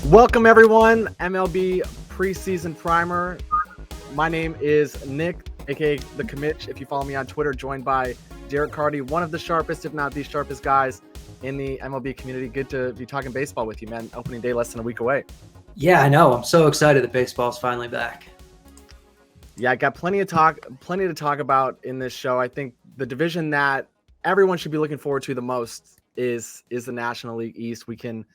Welcome, everyone. MLB preseason primer. My name is Nick, aka the Commitch. If you follow me on Twitter, joined by Derek Carty, one of the sharpest, if not the sharpest guys in the MLB community. Good to be talking baseball with you, man. Opening day less than a week away. Yeah, I know. I'm so excited that baseball's finally back. Yeah, I got plenty to talk about in this show. I think the division that everyone should be looking forward to the most is the National League East. We can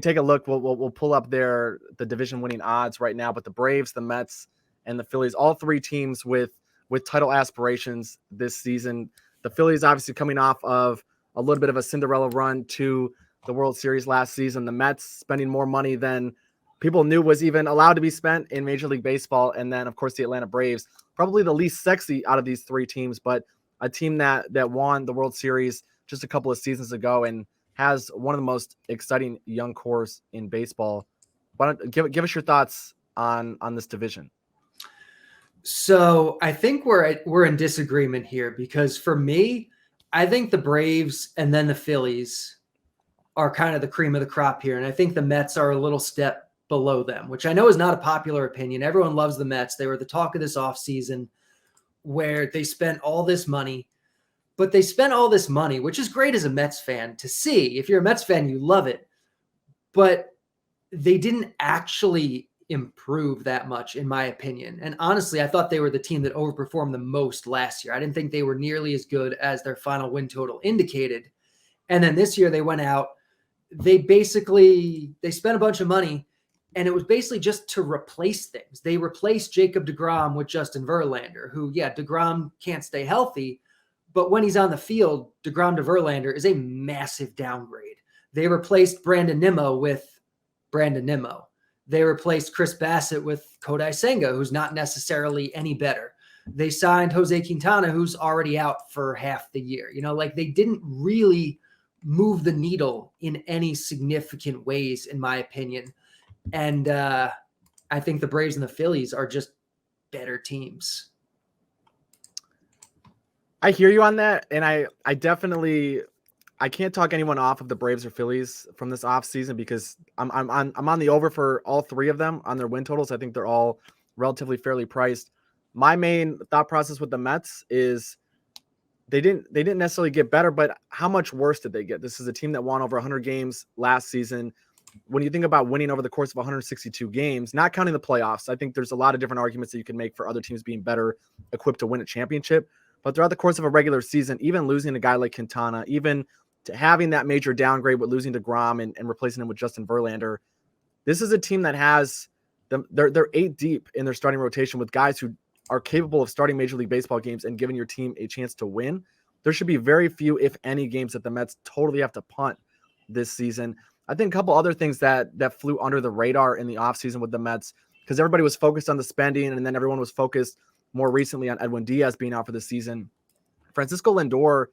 take a look. We'll pull up the division winning odds right now. But the Braves, the Mets, and the Phillies, all three teams with title aspirations this season. The Phillies obviously coming off of a little bit of a Cinderella run to the World Series last season. The Mets spending more money than people knew was even allowed to be spent in Major League Baseball. And then, of course, the Atlanta Braves, probably the least sexy out of these three teams, but a team that won the World Series just a couple of seasons ago and has one of the most exciting young cores in baseball. Why don't give us your thoughts on this division? So I think we're in disagreement here because for me, I think the Braves and then the Phillies are kind of the cream of the crop here. And I think the Mets are a little step below them, which I know is not a popular opinion. Everyone loves the Mets. They were the talk of this offseason where they spent all this money, but they spent all this money, which is great as a Mets fan to see. If you're a Mets fan, you love it, but they didn't actually improve that much, in my opinion. And honestly, I thought they were the team that overperformed the most last year. I didn't think they were nearly as good as their final win total indicated. And then this year they went out, they spent a bunch of money, and it was basically just to replace things. They replaced Jacob deGrom with Justin Verlander, who, deGrom can't stay healthy, but when he's on the field, deGrom to Verlander is a massive downgrade. They replaced Brandon Nimmo with Brandon Nimmo. They replaced Chris Bassett with Kodai Senga, who's not necessarily any better. They signed Jose Quintana, who's already out for half the year. They didn't really move the needle in any significant ways, in my opinion. And I think the Braves and the Phillies are just better teams. I hear you on that, and I can't talk anyone off of the Braves or Phillies from this offseason because I'm on the over for all three of them on their win totals. I think they're all relatively fairly priced. My main thought process with the Mets is they didn't necessarily get better, but how much worse did they get? This is a team that won over 100 games last season. When you think about winning over the course of 162 games, not counting the playoffs, I think there's a lot of different arguments that you can make for other teams being better equipped to win a championship. But throughout the course of a regular season, even losing a guy like Quintana, even to having that major downgrade with losing deGrom and replacing him with Justin Verlander, this is a team that has they're 8 deep in their starting rotation with guys who are capable of starting Major League Baseball games and giving your team a chance to win. There should be very few, if any, games that the Mets totally have to punt this season. I think a couple other things that flew under the radar in the offseason with the Mets, because everybody was focused on the spending, and then everyone was focused more recently on Edwin Diaz being out for the season. Francisco Lindor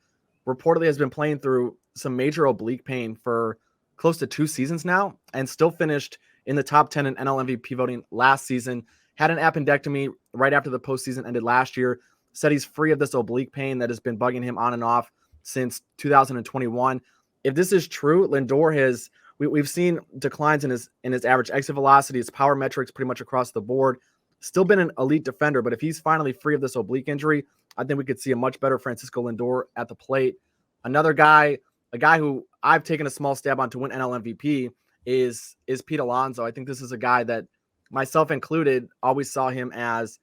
reportedly has been playing through some major oblique pain for close to 2 seasons now and still finished in the top 10 in NL MVP voting last season. Had an appendectomy right after the postseason ended last year. Said he's free of this oblique pain that has been bugging him on and off since 2021. If this is true, Lindor we've seen declines in his average exit velocity, his power metrics pretty much across the board. Still been an elite defender, but if he's finally free of this oblique injury, I think we could see a much better Francisco Lindor at the plate. Another guy, a guy who I've taken a small stab on to win NL MVP is Pete Alonso. I think this is a guy that, myself included, always saw him as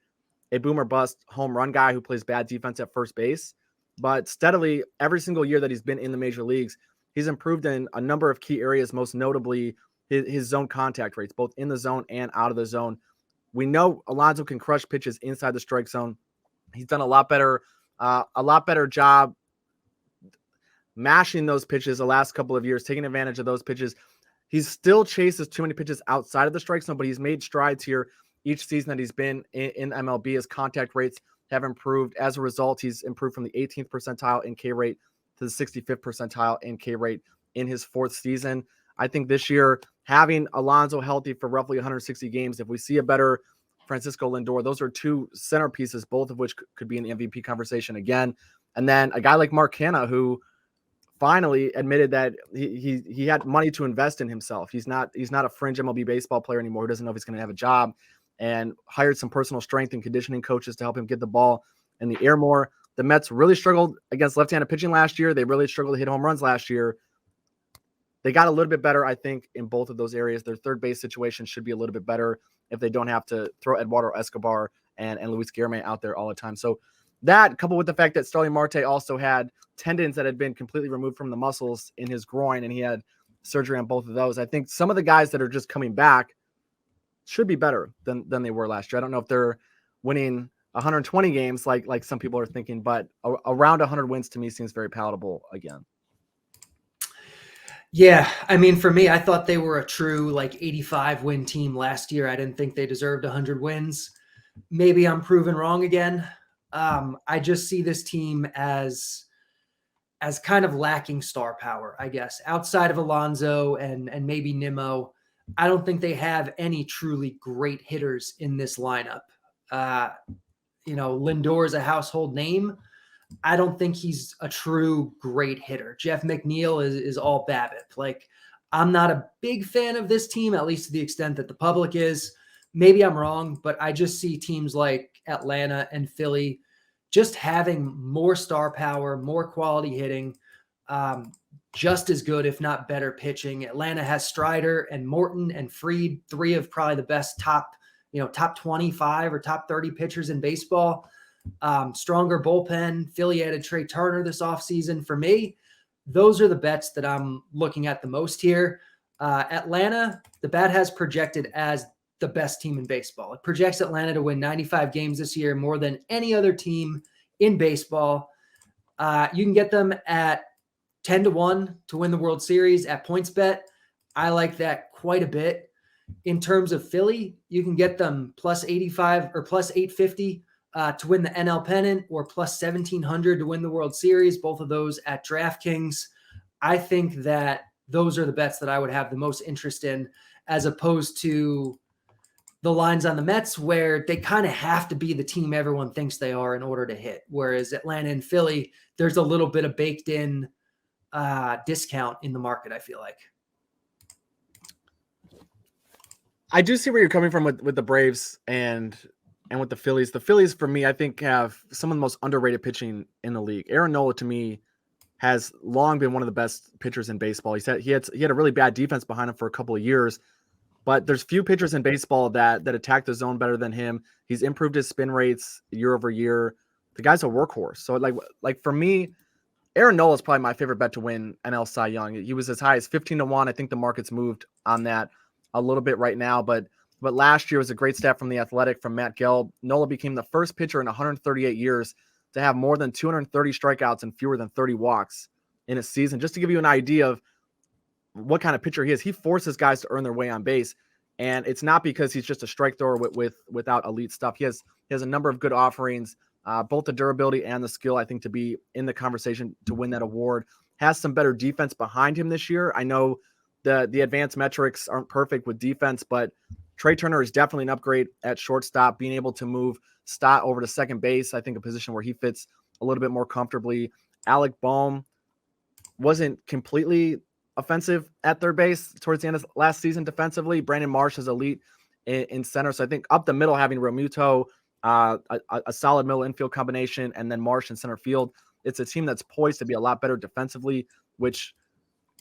a boom or bust home run guy who plays bad defense at first base. But steadily, every single year that he's been in the major leagues, he's improved in a number of key areas, most notably his zone contact rates, both in the zone and out of the zone. We know Alonso can crush pitches inside the strike zone. He's done a lot better job mashing those pitches the last couple of years, taking advantage of those pitches. He still chases too many pitches outside of the strike zone, but he's made strides here each season that he's been in MLB. His contact rates have improved. As a result, he's improved from the 18th percentile in K rate to the 65th percentile in K rate in his 4th season. I think this year, having Alonso healthy for roughly 160 games, if we see a better Francisco Lindor, those are 2 centerpieces, both of which could be in the MVP conversation again. And then a guy like Mark Canha, who finally admitted that he had money to invest in himself. He's not a fringe MLB baseball player anymore who doesn't know if he's going to have a job, and hired some personal strength and conditioning coaches to help him get the ball in the air more. The Mets really struggled against left-handed pitching last year. They really struggled to hit home runs last year. They got a little bit better, I think, in both of those areas. Their third base situation should be a little bit better if they don't have to throw Eduardo Escobar and Luis Guillorme out there all the time. So that, coupled with the fact that Starling Marte also had tendons that had been completely removed from the muscles in his groin, and he had surgery on both of those. I think some of the guys that are just coming back should be better than they were last year. I don't know if they're winning 120 games like some people are thinking, but around 100 wins to me seems very palatable again. Yeah, I mean, for me, I thought they were a true like 85 win team last year. I didn't think they deserved 100 wins. Maybe I'm proven wrong again. I just see this team as kind of lacking star power, I guess. Outside of Alonso and maybe Nimmo, I don't think they have any truly great hitters in this lineup. Lindor is a household name. I don't think he's a true great hitter. Jeff McNeil is all BABIP. Like, I'm not a big fan of this team, at least to the extent that the public is. Maybe I'm wrong, but I just see teams like Atlanta and Philly just having more star power, more quality hitting, just as good, if not better pitching. Atlanta has Strider and Morton and Fried, three of probably the best top 25 or top 30 pitchers in baseball. Stronger bullpen. Philly added Trey Turner this offseason. For me, those are the bets that I'm looking at the most here. Atlanta, the bat has projected as the best team in baseball. It projects Atlanta to win 95 games this year, more than any other team in baseball. You can get them at 10-1 to win the World Series at PointsBet. I like that quite a bit. In terms of Philly, you can get them plus 85 or plus 850 to win the NL pennant, or plus 1,700 to win the World Series, both of those at DraftKings. I think that those are the bets that I would have the most interest in, as opposed to the lines on the Mets, where they kind of have to be the team everyone thinks they are in order to hit. Whereas Atlanta and Philly, there's a little bit of baked in discount in the market, I feel like. I do see where you're coming from with the Braves and with the Phillies. The Phillies, for me, I think have some of the most underrated pitching in the league. Aaron Nola, to me, has long been one of the best pitchers in baseball. He had a really bad defense behind him for a couple of years, but there's few pitchers in baseball that attack the zone better than him. He's improved his spin rates year over year. The guy's a workhorse. So like for me, Aaron Nola is probably my favorite bet to win NL Cy Young. He was as high as 15-1. I think the market's moved on that a little bit right now, but last year was a great stat from The Athletic from Matt Gelb. Nola became the first pitcher in 138 years to have more than 230 strikeouts and fewer than 30 walks in a season. Just to give you an idea of what kind of pitcher he is, he forces guys to earn their way on base, and it's not because he's just a strike thrower without elite stuff. He has a number of good offerings, both the durability and the skill, I think, to be in the conversation to win that award. Has some better defense behind him this year. I know the advanced metrics aren't perfect with defense, but Trey Turner is definitely an upgrade at shortstop, being able to move Stott over to second base. I think a position where he fits a little bit more comfortably. Alec Bohm wasn't completely offensive at third base towards the end of last season defensively. Brandon Marsh is elite in center. So I think up the middle, having Realmuto, a solid middle infield combination, and then Marsh in center field, it's a team that's poised to be a lot better defensively, which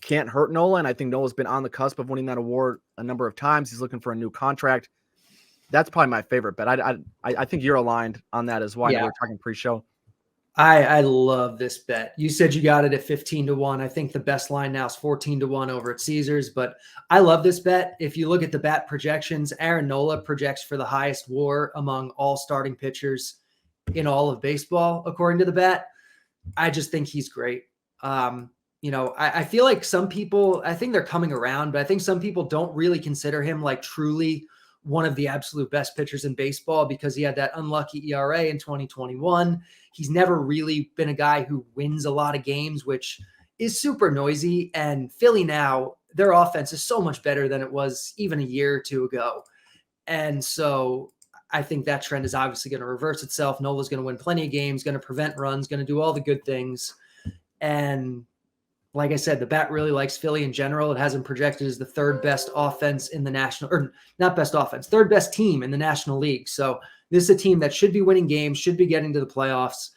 can't hurt Nola. And I think Nola's been on the cusp of winning that award a number of times. He's looking for a new contract. That's probably my favorite bet. I think you're aligned on that as well. Yeah. We're talking pre-show. I love this bet. You said you got it at 15-1. I think the best line now is 14-1 over at Caesars, but I love this bet. If you look at the bat projections, Aaron Nola projects for the highest WAR among all starting pitchers in all of baseball, according to the bat. I just think he's great. I feel like some people, I think they're coming around, but I think some people don't really consider him like truly one of the absolute best pitchers in baseball because he had that unlucky ERA in 2021. He's never really been a guy who wins a lot of games, which is super noisy. And Philly now, their offense is so much better than it was even a year or two ago. And so I think that trend is obviously going to reverse itself. Nola's going to win plenty of games, going to prevent runs, going to do all the good things. And like I said, the bet really likes Philly in general. It has them projected as the third best offense in the national, or not best offense, third best team in the National League. So this is a team that should be winning games, should be getting to the playoffs,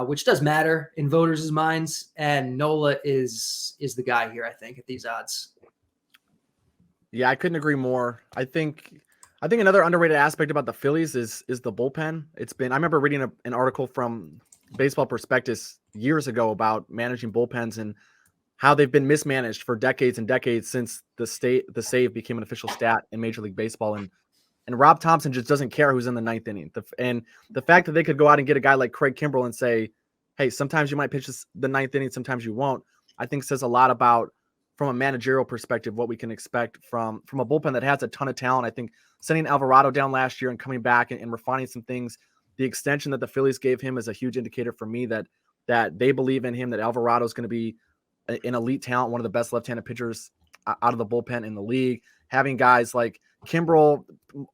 which does matter in voters' minds. And Nola is the guy here, I think, at these odds. Yeah, I couldn't agree more. I think another underrated aspect about the Phillies is the bullpen. I remember reading an article from Baseball Prospectus years ago about managing bullpens and how they've been mismanaged for decades and decades since the save became an official stat in Major League Baseball. And Rob Thompson just doesn't care who's in the ninth inning. And the fact that they could go out and get a guy like Craig Kimbrell and say, hey, sometimes you might pitch the ninth inning, sometimes you won't, I think says a lot about, from a managerial perspective, what we can expect from a bullpen that has a ton of talent. I think sending Alvarado down last year and coming back and refining some things, the extension that the Phillies gave him is a huge indicator for me that they believe in him, that Alvarado is going to be an elite talent, one of the best left-handed pitchers out of the bullpen in the league. Having guys like Kimbrell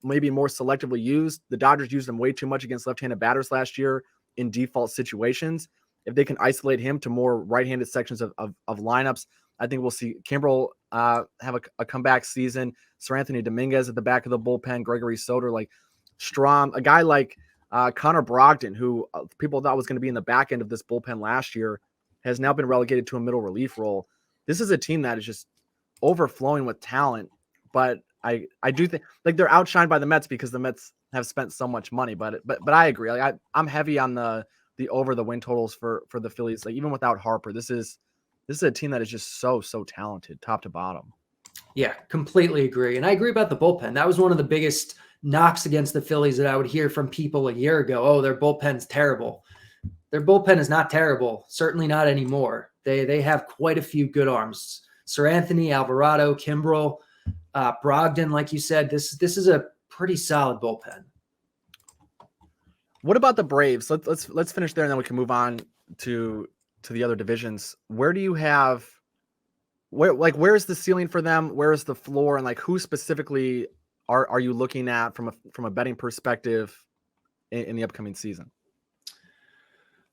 maybe more selectively used. The Dodgers used him way too much against left-handed batters last year in default situations. If they can isolate him to more right-handed sections of lineups, I think we'll see Kimbrell have a comeback season. Seranthony Dominguez at the back of the bullpen, Gregory Soder, like Strom, a guy like Connor Brogdon, who people thought was going to be in the back end of this bullpen last year, has now been relegated to a middle relief role. This is a team that is just overflowing with talent, but I do think like they're outshined by the Mets because the Mets have spent so much money. But I agree. Like I'm heavy on the over the win totals for the Phillies. Like even without Harper, this is a team that is just so talented, top to bottom. Yeah, completely agree. And I agree about the bullpen. That was one of the biggest knocks against the Phillies that I would hear from people a year ago. Oh, their bullpen's terrible. Their bullpen is not terrible. Certainly not anymore. They have quite a few good arms. Seranthony, Alvarado, Kimbrell, Brogdon, like you said, this is a pretty solid bullpen. What about the Braves? Let's finish there, and then we can move on to the other divisions. Where do you have where's the ceiling for them? Where is the floor, and like who specifically are you looking at from a betting perspective in the upcoming season?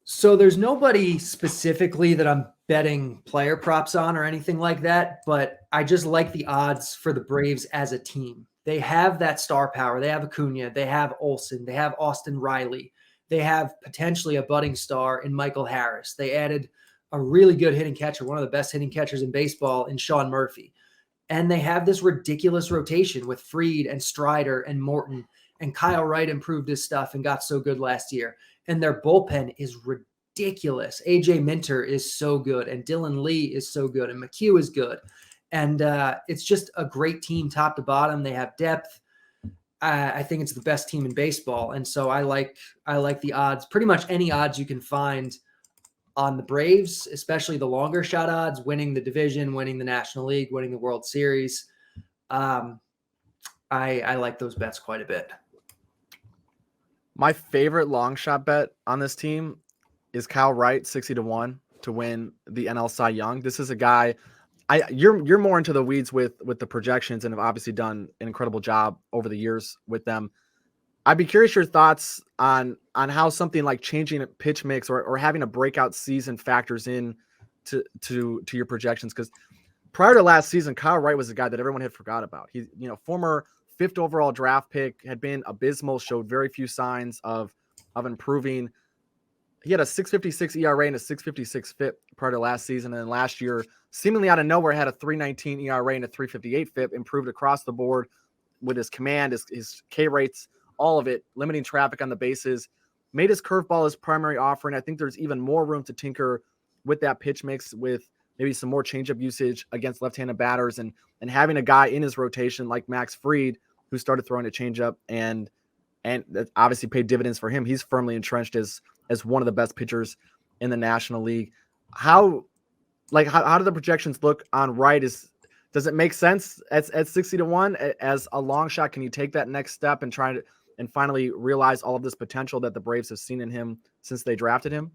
So there's nobody specifically that I'm betting player props on or anything like that, but I just like the odds for the Braves as a team. They have that star power. They have Acuna. They have Olsen. They have Austin Riley. They have potentially a budding star in Michael Harris. They added a really good hitting catcher, one of the best hitting catchers in baseball, in Sean Murphy. And they have this ridiculous rotation with Fried and Strider and Morton, and Kyle Wright improved his stuff and got so good last year. And their bullpen is ridiculous. AJ Minter is so good, and Dylan Lee is so good, and McHugh is good. And it's just a great team top to bottom. They have depth. I think it's the best team in baseball. And so I like the odds, pretty much any odds you can find on the Braves, especially the longer shot odds, winning the division, winning the National League, winning the World Series. I like those bets quite a bit. My favorite long shot bet on this team is Kyle Wright, 60-1 to win the NL Cy Young. This is a guy, you're more into the weeds with the projections and have obviously done an incredible job over the years with them. I'd be curious your thoughts on how something like changing a pitch mix or having a breakout season factors in to your projections. Because prior to last season, Kyle Wright was a guy that everyone had forgot about. He's former 5th overall draft pick, had been abysmal, showed very few signs of improving. He had a 6.56 ERA and a 6.56 FIP prior to last season, and then last year, seemingly out of nowhere, had a 3.19 ERA and a 3.58 FIP, improved across the board with his command, his K rates, all of it, limiting traffic on the bases, made his curveball his primary offering. I think there's even more room to tinker with that pitch mix, with maybe some more changeup usage against left-handed batters, and having a guy in his rotation like Max Fried, who started throwing a changeup and that obviously paid dividends for him. He's firmly entrenched as one of the best pitchers in the National League. How do the projections look on Wright? Does it make sense at 60-1 as a long shot? Can you take that next step and try to and finally realize all of this potential that the Braves have seen in him since they drafted him?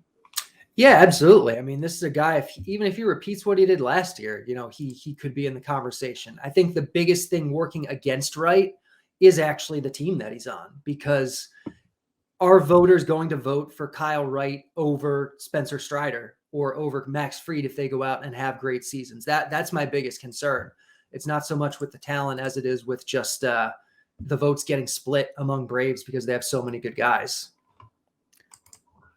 Yeah, absolutely. I mean, this is a guy, even if he repeats what he did last year, he could be in the conversation. I think the biggest thing working against Wright is actually the team that he's on, because are voters going to vote for Kyle Wright over Spencer Strider or over Max Fried if they go out and have great seasons. That's my biggest concern. It's not so much with the talent as it is with just the votes getting split among Braves because they have so many good guys.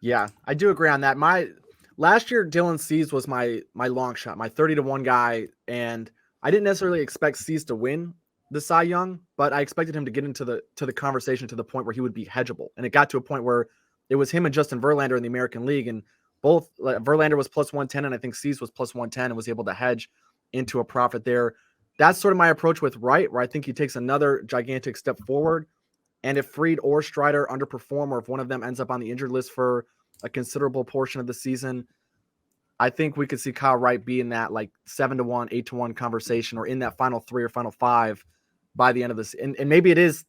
Yeah, I do agree on that. My last year, Dylan Cease was my long shot, my 30-1 guy, and I didn't necessarily expect Cease to win the Cy Young, but I expected him to get into the conversation to the point where he would be hedgeable. And it got to a point where it was him and Justin Verlander in the American League, and both Verlander was plus 110, and I think Cease was plus 110, and was able to hedge into a profit there. That's sort of my approach with Wright, where I think he takes another gigantic step forward. And if Fried or Strider underperform, or if one of them ends up on the injured list for a considerable portion of the season, I think we could see Kyle Wright be in that like 7-1, 8-1 conversation, or in that final 3 or final 5 by the end of this. And maybe it is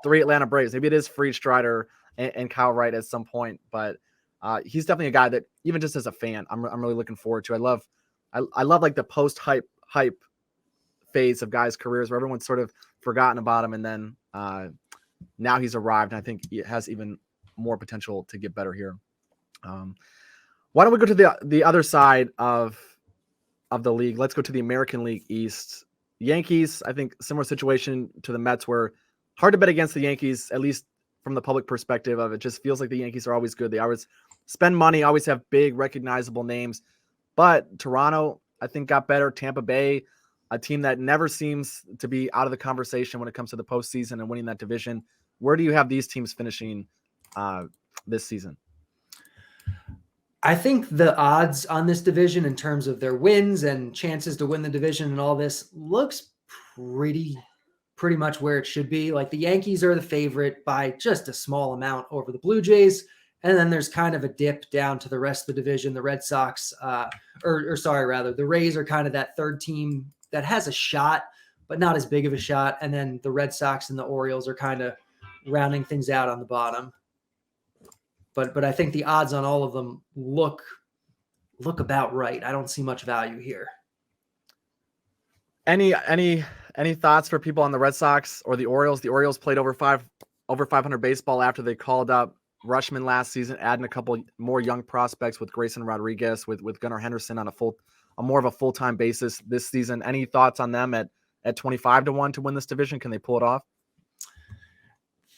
3 Atlanta Braves. Maybe it is Fried, Strider, and Kyle Wright at some point. But he's definitely a guy that, even just as a fan, I'm really looking forward to. I love like the post hype phase of guys' careers where everyone's sort of forgotten about him, and then now he's arrived, and I think it has even more potential to get better here. Why don't we go to the other side of the league? Let's go to the American League East. Yankees, I think similar situation to the Mets, where hard to bet against the Yankees, at least from the public perspective of it. Just feels like the Yankees are always good. They always spend money, always have big recognizable names. But Toronto, I think, got better. Tampa Bay, a team that never seems to be out of the conversation when it comes to the postseason and winning that division. Where do you have these teams finishing this season? I think the odds on this division in terms of their wins and chances to win the division and all this looks pretty much where it should be. Like, the Yankees are the favorite by just a small amount over the Blue Jays. And then there's kind of a dip down to the rest of the division. The Red Sox, the Rays are kind of that third team that has a shot, but not as big of a shot. And then the Red Sox and the Orioles are kind of rounding things out on the bottom. But I think the odds on all of them look about right. I don't see much value here. Any thoughts for people on the Red Sox or the Orioles? The Orioles played over 500 baseball after they called up Rutschman last season, adding a couple more young prospects with Grayson Rodriguez, with Gunnar Henderson on a more of a full-time basis this season. Any thoughts on them at 25-1 to win this division? Can they pull it off?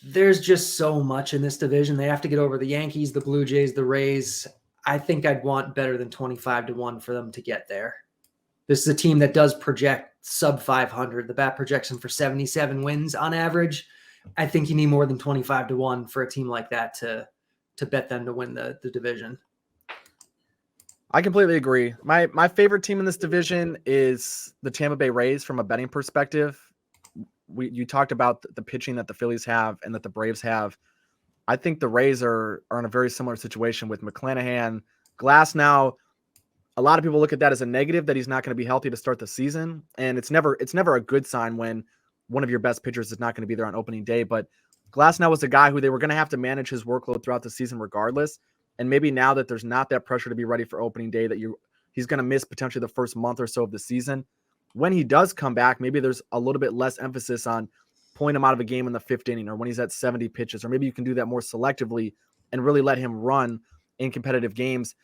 There's just so much in this division. They have to get over the Yankees, the Blue Jays, the Rays. I think I'd want better than 25-1 for them to get there. This is a team that does project sub 500. The BAT projects them for 77 wins on average. I think you need more than 25-1 for a team like that to bet them to win the division. I completely agree. My favorite team in this division is the Tampa Bay Rays from a betting perspective. You talked about the pitching that the Phillies have and that the Braves have. I think the Rays are in a very similar situation with McClanahan. Glasnow, a lot of people look at that as a negative, that he's not going to be healthy to start the season. And it's never a good sign when one of your best pitchers is not going to be there on opening day. But Glasnow was a guy who they were going to have to manage his workload throughout the season regardless. And maybe now that there's not that pressure to be ready for opening day, that he's going to miss potentially the first month or so of the season. When he does come back, maybe there's a little bit less emphasis on pulling him out of a game in the 5th inning, or when he's at 70 pitches, or maybe you can do that more selectively and really let him run in competitive games.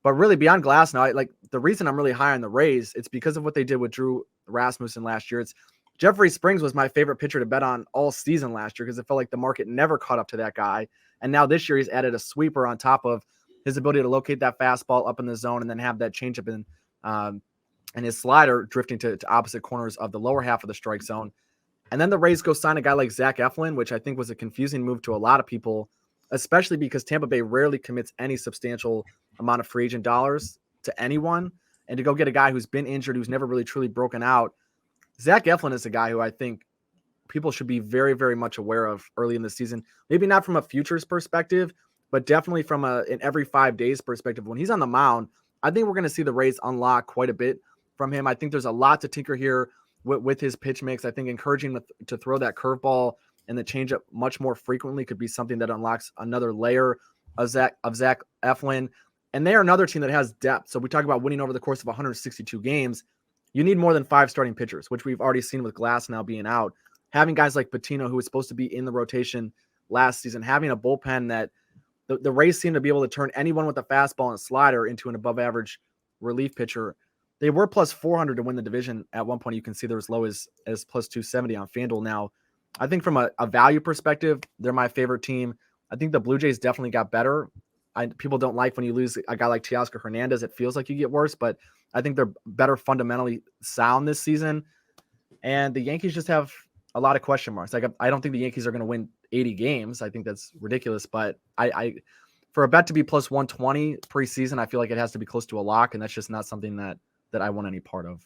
But really, beyond Glasnow, like, the reason I'm really high on the Rays, it's because of what they did with Drew Rasmussen last year. It's Jeffrey Springs was my favorite pitcher to bet on all season last year, because it felt like the market never caught up to that guy. And now this year he's added a sweeper on top of his ability to locate that fastball up in the zone and then have that changeup and his slider drifting to opposite corners of the lower half of the strike zone. And then the Rays go sign a guy like Zach Eflin, which I think was a confusing move to a lot of people, especially because Tampa Bay rarely commits any substantial amount of free agent dollars to anyone. And to go get a guy who's been injured, who's never really truly broken out. Zach Eflin is a guy who I think people should be very, very much aware of early in the season. Maybe not from a futures perspective, but definitely from an every 5 days perspective. When he's on the mound, I think we're going to see the Rays unlock quite a bit from him. I think there's a lot to tinker here with his pitch mix. I think encouraging him to throw that curveball and the changeup much more frequently could be something that unlocks another layer of Zach Eflin. And they are another team that has depth. So we talk about winning over the course of 162 games. You need more than 5 starting pitchers, which we've already seen with Glasnow being out. Having guys like Patino, who was supposed to be in the rotation last season, having a bullpen that the Rays seem to be able to turn anyone with a fastball and slider into an above average relief pitcher. They were plus 400 to win the division at one point. You can see they're as low as plus 270 on FanDuel now. I think from a value perspective, they're my favorite team. I think the Blue Jays definitely got better. People don't like when you lose a guy like Teoscar Hernandez. It feels like you get worse, but I think they're better fundamentally sound this season. And the Yankees just have a lot of question marks. Like, I don't think the Yankees are going to win 80 games. I think that's ridiculous. But I for a bet to be plus 120 preseason, I feel like it has to be close to a lock, and that's just not something that I want any part of.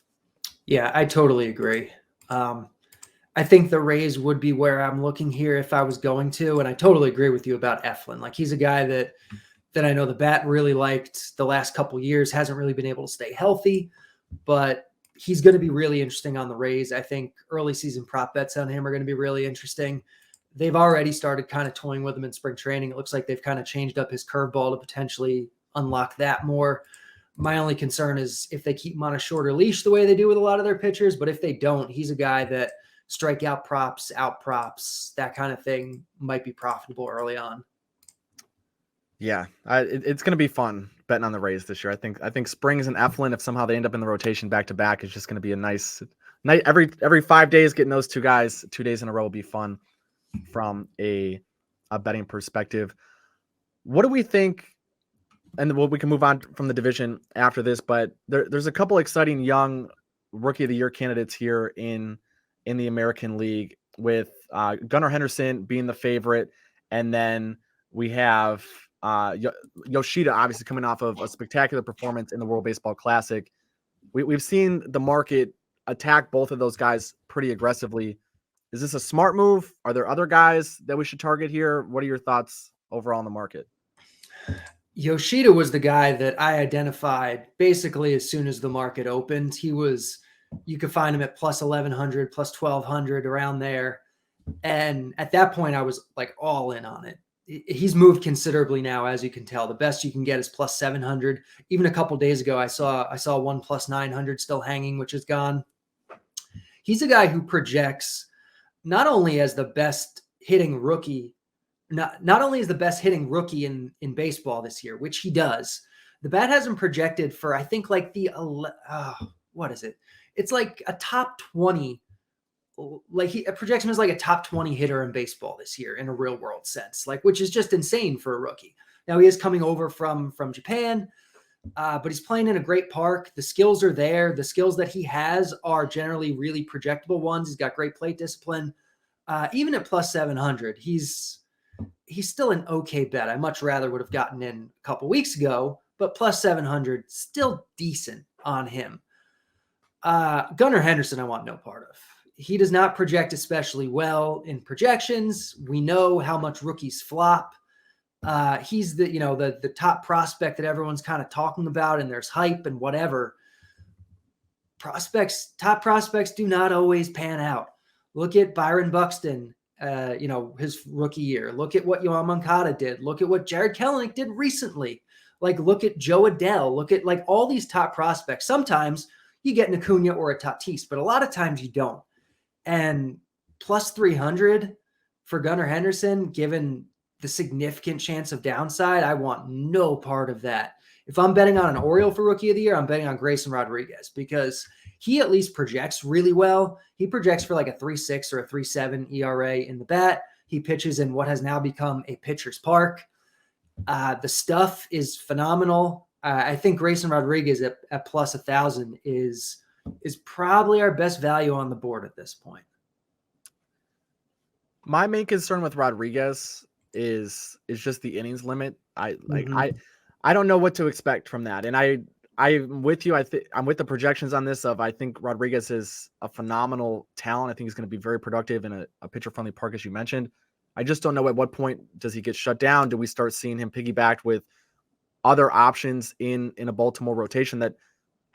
Yeah, I totally agree. I think the Rays would be where I'm looking here if I was going to, and I totally agree with you about Eflin. Like, he's a guy that I know the bat really liked the last couple years, hasn't really been able to stay healthy, but he's going to be really interesting on the Rays. I think early season prop bets on him are going to be really interesting. They've already started kind of toying with him in spring training. It looks like they've kind of changed up his curveball to potentially unlock that more. My only concern is if they keep him on a shorter leash the way they do with a lot of their pitchers, but if they don't, he's a guy that strikeout props, out props, that kind of thing might be profitable early on. Yeah, it's going to be fun betting on the Rays this year. I think Springs and Eflin, if somehow they end up in the rotation back to back, is just going to be a nice night. Every 5 days, getting those two guys 2 days in a row will be fun from a betting perspective. What do we think? And we can move on from the division after this, but there's a couple exciting young Rookie of the Year candidates here in the American League, with Gunnar Henderson being the favorite, and then we have Yoshida obviously coming off of a spectacular performance in the World Baseball Classic. We've seen the market attack both of those guys pretty aggressively. Is this a smart move? Are there other guys that we should target here? What are your thoughts overall on the market? Yoshida was the guy that I identified basically as soon as the market opened. You could find him at plus 1,100, plus 1,200, around there. And at that point, I was like all in on it. He's moved considerably now, as you can tell. The best you can get is plus 700. Even a couple days ago, I saw one plus 900 still hanging, which is gone. He's a guy who projects not only as the best hitting rookie, not only is the best hitting rookie in baseball this year, which he does. The bat has him projected for, I think, like what is it? It's like a top 20. Like, he projects him as like a top 20 hitter in baseball this year in a real world sense, like, which is just insane for a rookie. Now he is coming over from Japan, but he's playing in a great park. The skills are there. The skills that he has are generally really projectable ones. He's got great plate discipline. Even at plus 700, he's still an okay bet. I much rather would have gotten in a couple weeks ago, but plus 700, still decent on him. Gunnar Henderson, I want no part of. He does not project especially well in projections. We know how much rookies flop. He's the top prospect that everyone's kind of talking about, and there's hype and whatever. Top prospects do not always pan out. Look at Byron Buxton, his rookie year. Look at what Yoan Moncada did. Look at what Jared Kelenic did recently. Like, look at Joe Adell. Look at like all these top prospects. Sometimes you get an Acuna or a Tatis, but a lot of times you don't. And plus 300 for Gunnar Henderson, given the significant chance of downside, I want no part of that. If I'm betting on an Oriole for Rookie of the Year, I'm betting on Grayson Rodriguez, because he at least projects really well. He projects for like a 3.6 or a 3.7 ERA in the bat. He pitches in what has now become a pitcher's park. The stuff is phenomenal. I think Grayson Rodriguez at plus 1,000 is probably our best value on the board at this point. My main concern with Rodriguez is just the innings limit. I don't know what to expect from that. And I'm with you. I'm with the projections on this I think Rodriguez is a phenomenal talent. I think he's going to be very productive in a pitcher-friendly park, as you mentioned. I just don't know at what point does he get shut down. Do we start seeing him piggybacked with other options in a Baltimore rotation that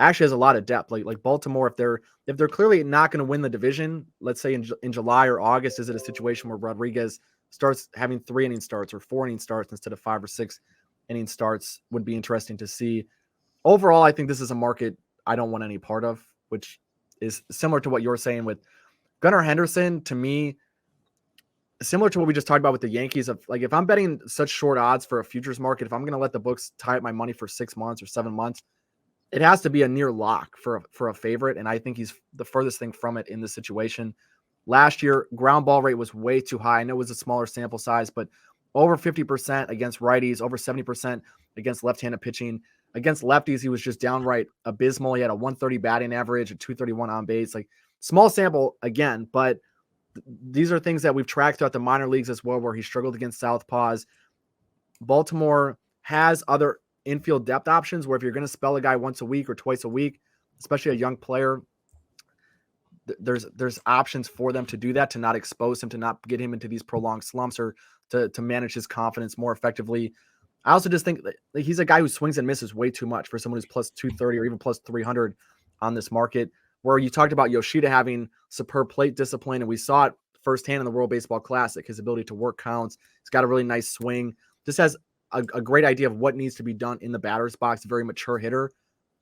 actually has a lot of depth? Like Baltimore, if they're clearly not going to win the division, let's say in July or August, is it a situation where Rodriguez starts having 3 inning starts or 4 inning starts instead of 5 or 6 inning starts? Would be interesting to see. Overall, I think this is a market I don't want any part of, which is similar to what you're saying with Gunnar Henderson. To me, similar to what we just talked about with the Yankees, of like, if I'm betting such short odds for a futures market, if I'm going to let the books tie up my money for 6 months or 7 months, it has to be a near lock for a favorite. And I think he's the furthest thing from it in this situation. Last year, ground ball rate was way too high. I know it was a smaller sample size, but over 50% against righties, over 70% against left-handed pitching. Against lefties, he was just downright abysmal. He had a 130 batting average, a 231 on base. Like, small sample again, but these are things that we've tracked throughout the minor leagues as well, where he struggled against southpaws. Baltimore has other infield depth options where if you're going to spell a guy once a week or twice a week, especially a young player, there's options for them to do that, to not expose him, to not get him into these prolonged slumps, or to manage his confidence more effectively. I also just think that he's a guy who swings and misses way too much for someone who's plus 230 or even plus 300 on this market, where you talked about Yoshida having superb plate discipline, and we saw it firsthand in the World Baseball Classic, his ability to work counts. He's got a really nice swing. Just has a great idea of what needs to be done in the batter's box, a very mature hitter.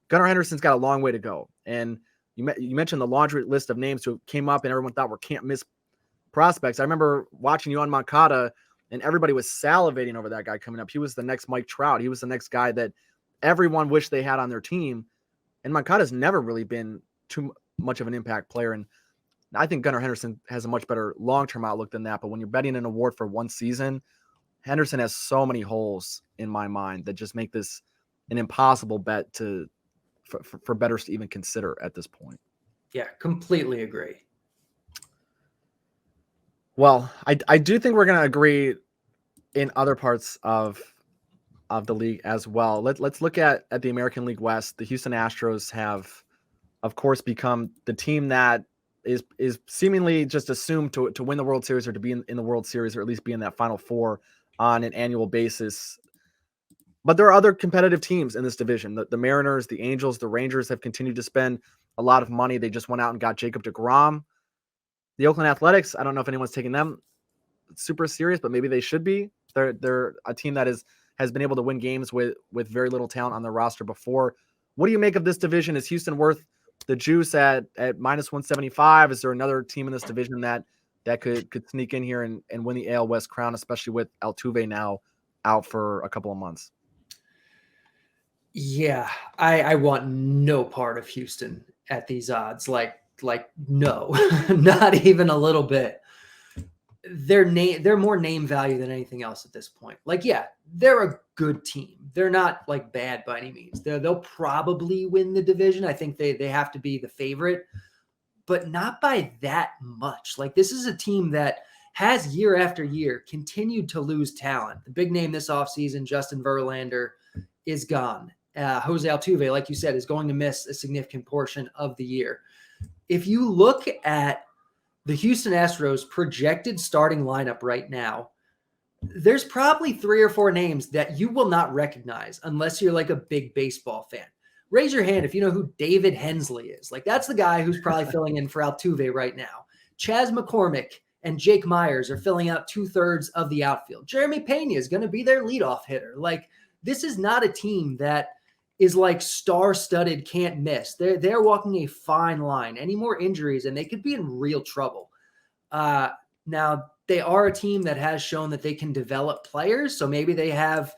Gunnar Henderson's got a long way to go. And you mentioned the laundry list of names who came up and everyone thought were can't miss prospects. I remember watching Yoan Moncada, and everybody was salivating over that guy coming up. He was the next Mike Trout. He was the next guy that everyone wished they had on their team. And Moncada's never really been too much of an impact player. And I think Gunnar Henderson has a much better long-term outlook than that. But when you're betting an award for one season, Henderson has so many holes in my mind that just make this an impossible bet for bettors to even consider at this point. Yeah, completely agree. Well, I do think we're going to agree in other parts of the league as well. Let's look at the American League West. The Houston Astros have, of course, become the team that is seemingly just assumed to win the World Series, or to be in the World Series, or at least be in that Final Four on an annual basis. But there are other competitive teams in this division. The Mariners, the Angels, the Rangers have continued to spend a lot of money. They just went out and got Jacob deGrom. The Oakland Athletics, I don't know if anyone's taking them super serious, but maybe they should be. They're a team that has been able to win games with very little talent on their roster before. What do you make of this division? Is Houston worth the juice at minus 175? Is there another team in this division that could sneak in here and win the AL West crown, especially with Altuve now out for a couple of months? Yeah, I want no part of Houston at these odds. Like no, not even a little bit. They're more name value than anything else at this point. Like, yeah, they're a good team. They're not like bad by any means. They'll probably win the division. I think they have to be the favorite, but not by that much. Like, this is a team that has year after year continued to lose talent. The big name this offseason, Justin Verlander, is gone. Jose Altuve, like you said, is going to miss a significant portion of the year. If you look at the Houston Astros projected starting lineup right now, there's probably 3 or 4 names that you will not recognize unless you're like a big baseball fan. Raise your hand if you know who David Hensley is. Like, that's the guy who's probably filling in for Altuve right now. Chas McCormick and Jake Myers are filling out 2/3 of the outfield. Jeremy Pena is going to be their leadoff hitter. Like, this is not a team that is like star-studded, can't miss. They're walking a fine line. Any more injuries, and they could be in real trouble. Now, they are a team that has shown that they can develop players, so maybe they have,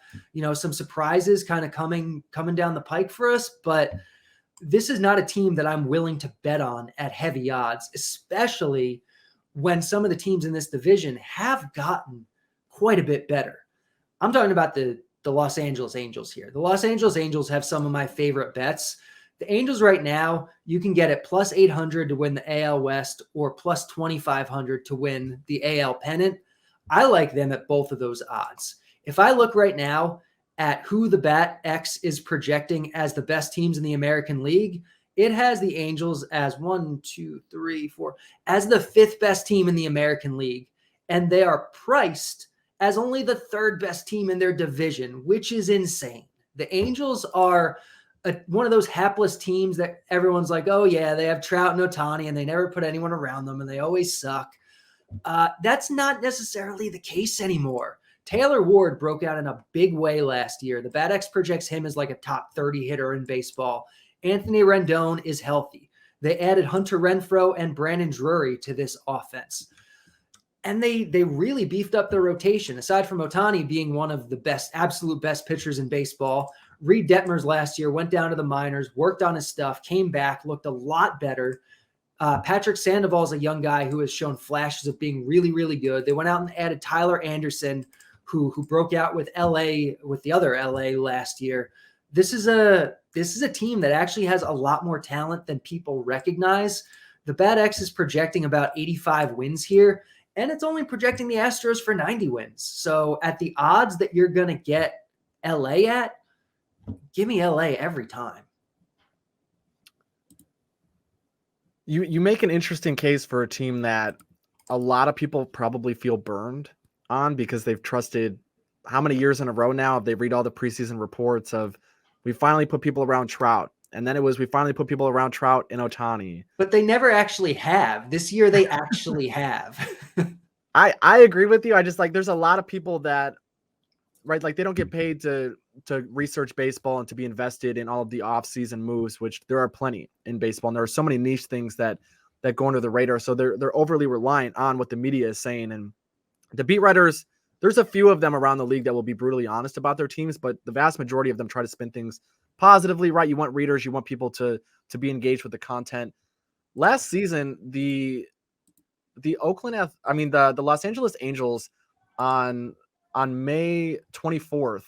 some surprises kind of coming down the pike for us. But this is not a team that I'm willing to bet on at heavy odds, especially when some of the teams in this division have gotten quite a bit better. I'm talking about the Los Angeles Angels here. The Los Angeles Angels have some of my favorite bets. The Angels right now, you can get it plus 800 to win the AL West or plus 2,500 to win the AL pennant. I like them at both of those odds. If I look right now at who the BatX is projecting as the best teams in the American League, it has the Angels as 1, 2, 3, 4, as the 5th best team in the American League. And they are priced as only the 3rd best team in their division, which is insane. The Angels are one of those hapless teams that everyone's like, oh yeah, they have Trout and Ohtani and they never put anyone around them and they always suck. That's not necessarily the case anymore. Taylor Ward broke out in a big way last year. The BatX projects him as like a top 30 hitter in baseball. Anthony Rendon is healthy. They added Hunter Renfroe and Brandon Drury to this offense. And they really beefed up their rotation. Aside from Ohtani being one of the best, absolute best pitchers in baseball, Reed Detmers last year went down to the minors, worked on his stuff, came back, looked a lot better. Patrick Sandoval is a young guy who has shown flashes of being really, really good. They went out and added Tyler Anderson, who broke out with the other LA last year. This is a team that actually has a lot more talent than people recognize. The Bad X is projecting about 85 wins here, and it's only projecting the Astros for 90 wins. So at the odds that you're going to get LA at, give me LA every time. You make an interesting case for a team that a lot of people probably feel burned on because they've trusted how many years in a row now. They read all the preseason reports of we finally put people around Trout. And then it was we finally put people around Trout and Ohtani. But they never actually have. This year they actually have. I agree with you. I just there's a lot of people that they don't get paid to research baseball and to be invested in all of the off-season moves, which there are plenty in baseball. And there are so many niche things that go under the radar. So they're overly reliant on what the media is saying. And the beat writers, there's a few of them around the league that will be brutally honest about their teams, but the vast majority of them try to spin things positively, right? You want readers, you want people to be engaged with the content. Last season, the Los Angeles Angels on May 24th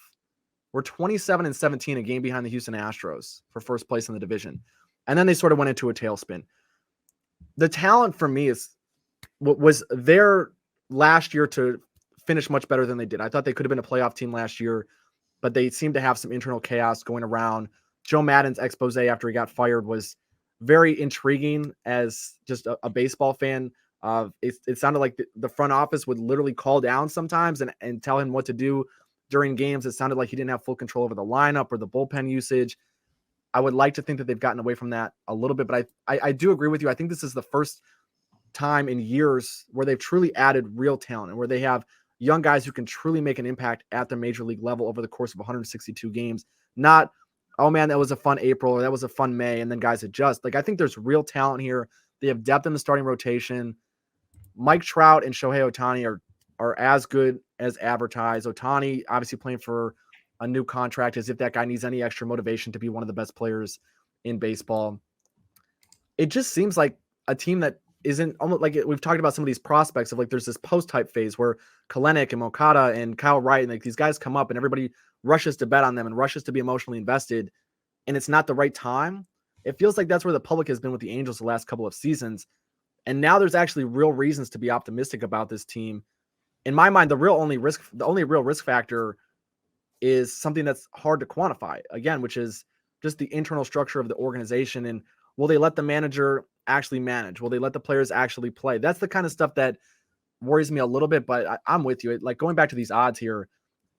were 27-17, a game behind the Houston Astros for first place in the division. And then they sort of went into a tailspin. The talent for me was there last year to finish much better than they did. I thought they could have been a playoff team last year, but they seemed to have some internal chaos going around. Joe Maddon's expose after he got fired was very intriguing as just a baseball fan. It sounded like the front office would literally call down sometimes and tell him what to do during games. It sounded like he didn't have full control over the lineup or the bullpen usage. I would like to think that they've gotten away from that a little bit, but I do agree with you. I think this is the first time in years where they've truly added real talent and where they have young guys who can truly make an impact at the major league level over the course of 162 games. Not, oh man, that was a fun April or that was a fun May, and then guys adjust. I think there's real talent here. They have depth in the starting rotation. Mike Trout and Shohei Ohtani are as good as advertised. Ohtani obviously playing for a new contract as if that guy needs any extra motivation to be one of the best players in baseball. It just seems like a team that isn't almost we've talked about some of these prospects of there's this post type phase where Kelenic and Moncada and Kyle Wright and these guys come up and everybody rushes to bet on them and rushes to be emotionally invested, and it's not the right time. It feels like that's where the public has been with the Angels the last couple of seasons. And now there's actually real reasons to be optimistic about this team. In my mind, the only real risk factor is something that's hard to quantify, again, which is just the internal structure of the organization. And will they let the manager actually manage? Will they let the players actually play? That's the kind of stuff that worries me a little bit, but I'm with you. Going back to these odds here,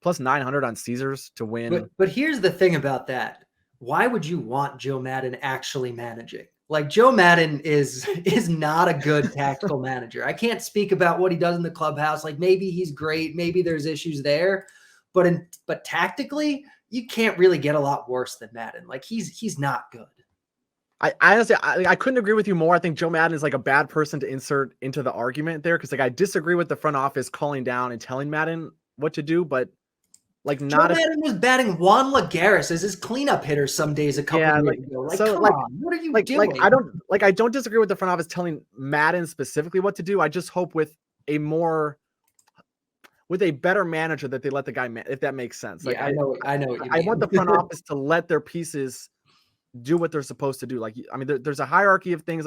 plus 900 on Caesars to win. But here's the thing about that. Why would you want Joe Maddon actually managing? Joe Maddon is not a good tactical manager. I can't speak about what he does in the clubhouse. Maybe he's great. Maybe there's issues there, but tactically, you can't really get a lot worse than Maddon. He's not good. I honestly, I couldn't agree with you more. I think Joe Maddon is a bad person to insert into the argument there. Cause I disagree with the front office calling down and telling Maddon what to do, but Joe Maddon was batting Juan Lagares as his cleanup hitter some days a couple years ago. Come on, what are you doing? I don't disagree with the front office telling Maddon specifically what to do. I just hope with a better manager that they let the guy, if that makes sense. I know what you mean. I want the front office to let their pieces do what they're supposed to do. There's a hierarchy of things.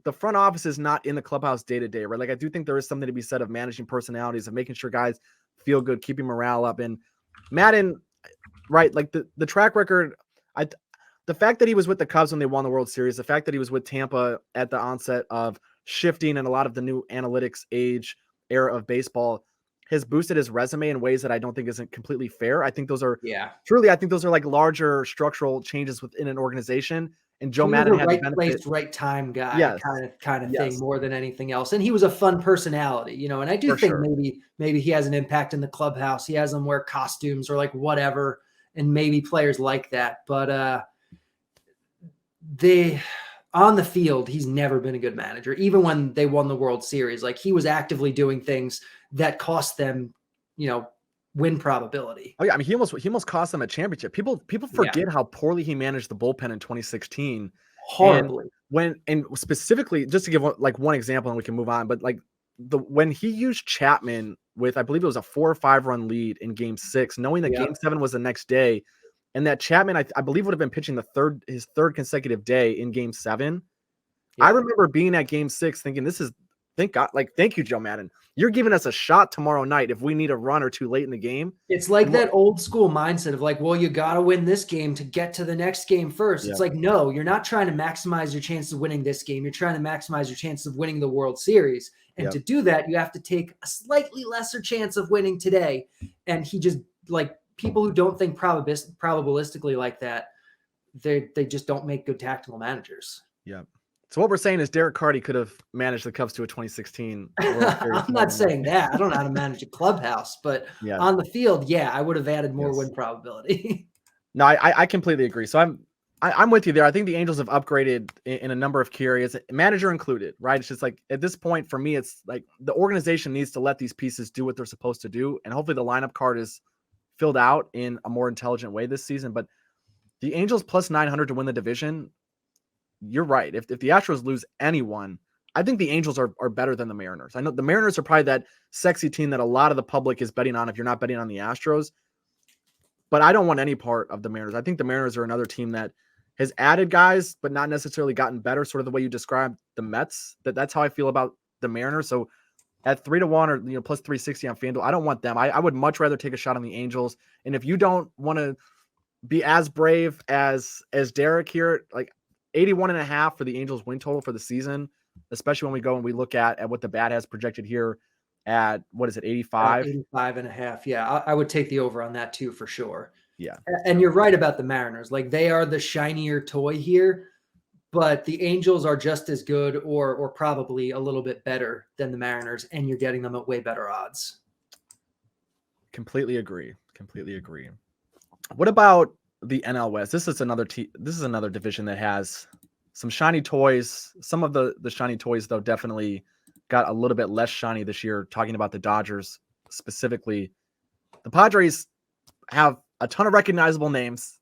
The front office is not in the clubhouse day to day, right? I do think there is something to be said of managing personalities, of making sure guys feel good, keeping morale up. And Maddon, right? The track record, the fact that he was with the Cubs when they won the World Series, the fact that he was with Tampa at the onset of shifting and a lot of the new analytics age era of baseball has boosted his resume in ways that I don't think isn't completely fair. I think those are larger structural changes within an organization. And Joe Maddon had right place, right time guy, kind of thing more than anything else. And he was a fun personality, and I do think maybe he has an impact in the clubhouse. He has them wear costumes or whatever, and maybe players like that. But on the field, he's never been a good manager. Even when they won the World Series, like he was actively doing things that cost them, win probability. Oh yeah, I mean he almost cost them a championship. People Yeah, forget how poorly he managed the bullpen in 2016. And horribly. and specifically, just to give one example, and we can move on. But like when he used Chapman with, I believe it was a 4 or 5 run lead in Game 6, knowing that Yep. Game 7 was the next day, and that Chapman I believe would have been pitching his third consecutive day in Game 7. I Yep. remember being at Game 6 thinking, thank God, thank you, Joe Madden. You're giving us a shot tomorrow night if we need a run or two late in the game. It's like that old school mindset of like, well, you got to win this game to get to the next game first. Yeah. It's like, no, you're not trying to maximize your chances of winning this game. You're trying to maximize your chances of winning the World Series. And Yep. to do that, you have to take a slightly lesser chance of winning today. And he just, like, people who don't think probabilistically like that, they just don't make good tactical managers. Yeah. So what we're saying is Derek Carty could have managed the Cubs to a 2016 World Series. I'm not saying that. I don't know how to manage a clubhouse, but Yeah. on the field, yeah, I would have added more win probability. No, I completely agree. So I'm with you there. I think the Angels have upgraded in a number of key areas, manager included, right? It's just like at this point for me, it's like the organization needs to let these pieces do what they're supposed to do, and hopefully the lineup card is filled out in a more intelligent way this season. But the Angels plus 900 to win the division, you're right. If the Astros lose anyone, I think the Angels are better than the Mariners. I know the Mariners are probably that sexy team that a lot of the public is betting on if you're not betting on the Astros. But I don't want any part of the Mariners. I think the Mariners are another team that has added guys, but not necessarily gotten better, sort of the way you described the Mets. That's how I feel about the Mariners. So at 3-1 or plus 360 on FanDuel, I don't want them. I would much rather take a shot on the Angels. And if you don't want to be as brave as Derek here, like 81.5 for the Angels win total for the season, especially when we go and we look at what the bat has projected here at, what is it, 85? 85.5. Yeah, I would take the over on that too, for sure. Yeah. And you're right about the Mariners. Like, they are the shinier toy here, but the Angels are just as good or probably a little bit better than the Mariners, and you're getting them at way better odds. Completely agree. What about the NL West? This is another division that has some shiny toys. Some of the shiny toys, though, definitely got a little bit less shiny this year. Talking about the Dodgers specifically, the Padres have a ton of recognizable names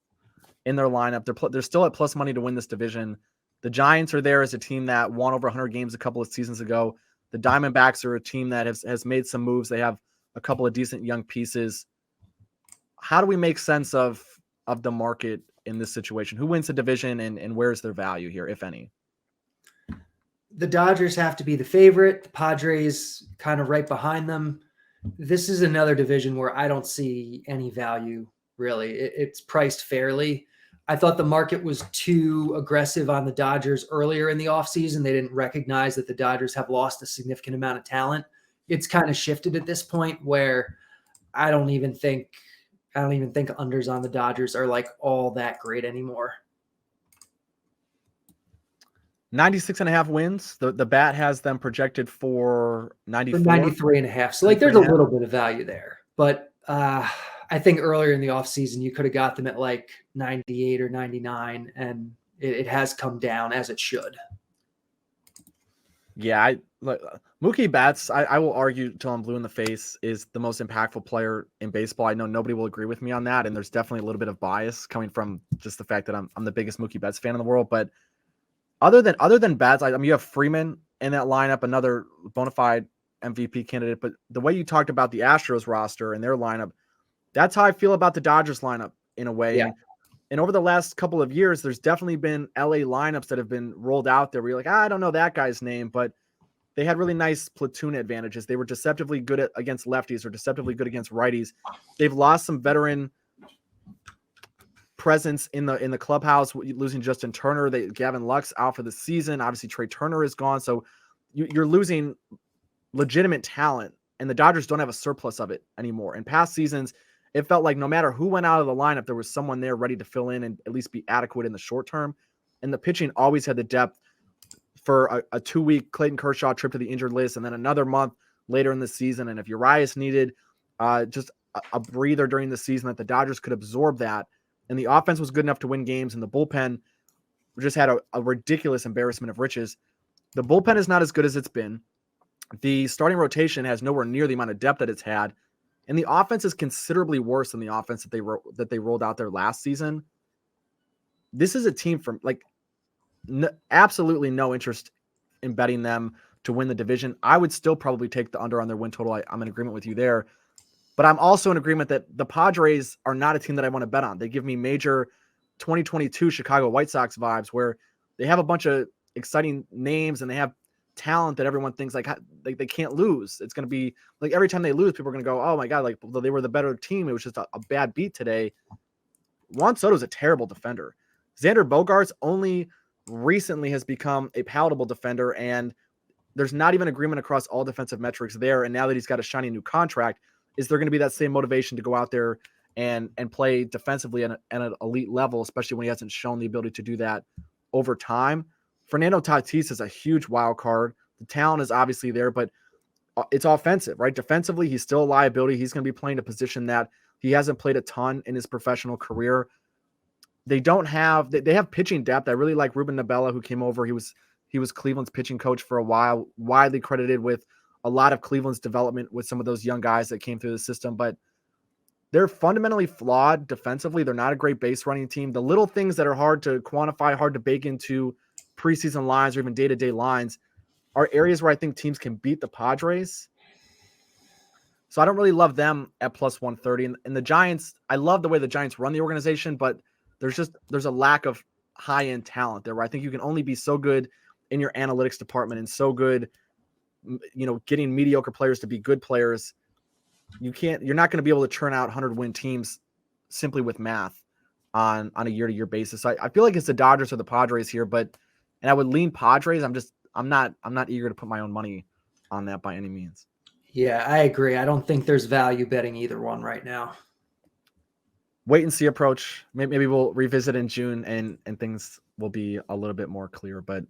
in their lineup. They're still at plus money to win this division. The Giants are there as a team that won over 100 games a couple of seasons ago. The Diamondbacks are a team that has made some moves. They have a couple of decent young pieces. How do we make sense of the market in this situation? Who wins the division and where's their value here, if any? The Dodgers have to be the favorite. The Padres kind of right behind them. This is another division where I don't see any value, really. It's priced fairly. I thought the market was too aggressive on the Dodgers earlier in the offseason. They didn't recognize that the Dodgers have lost a significant amount of talent. It's kind of shifted at this point where I don't even think unders on the Dodgers are like all that great anymore. 96.5 wins. The bat has them projected for 94. 93.5. So like there's a little bit of value there. But I think earlier in the offseason, you could have got them at like 98 or 99, and it has come down as it should. Yeah, Mookie Betts, I will argue till I'm blue in the face, is the most impactful player in baseball. I know nobody will agree with me on that, and there's definitely a little bit of bias coming from just the fact that I'm the biggest Mookie Betts fan in the world. But other than Betts, I mean, you have Freeman in that lineup, another bona fide MVP candidate. But the way you talked about the Astros roster and their lineup, that's how I feel about the Dodgers lineup in a way. Yeah. And over the last couple of years, there's definitely been LA lineups that have been rolled out there where you're like, I don't know that guy's name, but they had really nice platoon advantages. They were deceptively good against lefties or deceptively good against righties. They've lost some veteran presence in the clubhouse, losing Justin Turner. Gavin Lux out for the season. Obviously, Trey Turner is gone. So you're losing legitimate talent, and the Dodgers don't have a surplus of it anymore. In past seasons, it felt like no matter who went out of the lineup, there was someone there ready to fill in and at least be adequate in the short term. And the pitching always had the depth for a 2-week Clayton Kershaw trip to the injured list, and then another month later in the season. And if Urias needed just a breather during the season, that the Dodgers could absorb that. And the offense was good enough to win games, and the bullpen just had a ridiculous embarrassment of riches. The bullpen is not as good as it's been. The starting rotation has nowhere near the amount of depth that it's had. And the offense is considerably worse than the offense that they rolled out there last season. This is a team from absolutely no interest in betting them to win the division. I would still probably take the under on their win total. I'm in agreement with you there. But I'm also in agreement that the Padres are not a team that I want to bet on. They give me major 2022 Chicago White Sox vibes where they have a bunch of exciting names and they have talent that everyone thinks like they can't lose. It's going to be like every time they lose, people are going to go, oh my God, like they were the better team. It was just a bad beat today. Juan Soto is a terrible defender. Xander Bogaerts only recently has become a palatable defender, and there's not even agreement across all defensive metrics there. And now that he's got a shiny new contract, is there going to be that same motivation to go out there and play defensively at an elite level, especially when he hasn't shown the ability to do that over time? Fernando Tatis is a huge wild card. The talent is obviously there, but it's offensive, right? Defensively, he's still a liability. He's going to be playing a position that he hasn't played a ton in his professional career. They have pitching depth. I really like Ruben Nabella, who came over. He was Cleveland's pitching coach for a while, widely credited with a lot of Cleveland's development with some of those young guys that came through the system, but they're fundamentally flawed defensively. They're not a great base running team. The little things that are hard to quantify, hard to bake into preseason lines or even day-to-day lines are areas where I think teams can beat the Padres. So I don't really love them at plus 130. And the Giants, I love the way the Giants run the organization, but there's a lack of high-end talent there where I think you can only be so good in your analytics department and so good, getting mediocre players to be good players. You're not going to be able to churn out 100-win teams simply with math on a year-to-year basis. So I feel like it's the Dodgers or the Padres here, and I would lean Padres. I'm not eager to put my own money on that by any means. Yeah, I agree. I don't think there's value betting either one right now. Wait and see approach. Maybe we'll revisit in June and things will be a little bit more clear. But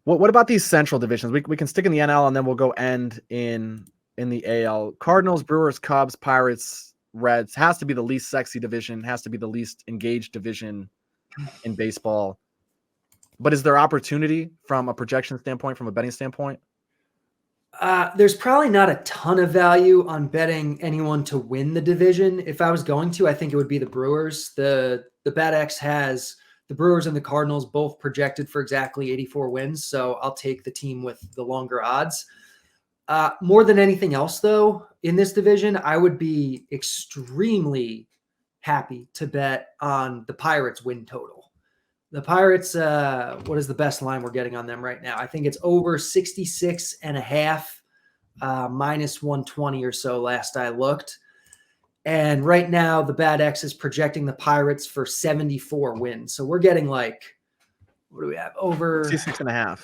what about these central divisions? We can stick in the NL and then we'll go end in the AL. Cardinals, Brewers, Cubs, Pirates, Reds has to be the least sexy division, has to be the least engaged division in baseball. But is there opportunity from a projection standpoint, from a betting standpoint? There's probably not a ton of value on betting anyone to win the division. If I was going to, I think it would be the Brewers. The BetX has the Brewers and the Cardinals both projected for exactly 84 wins. So I'll take the team with the longer odds. More than anything else, though, in this division, I would be extremely happy to bet on the Pirates win total. The Pirates, what is the best line we're getting on them right now? I think it's over 66.5, minus 120 or so last I looked. And right now, the Bad X is projecting the Pirates for 74 wins. So we're getting what do we have? Over 66.5.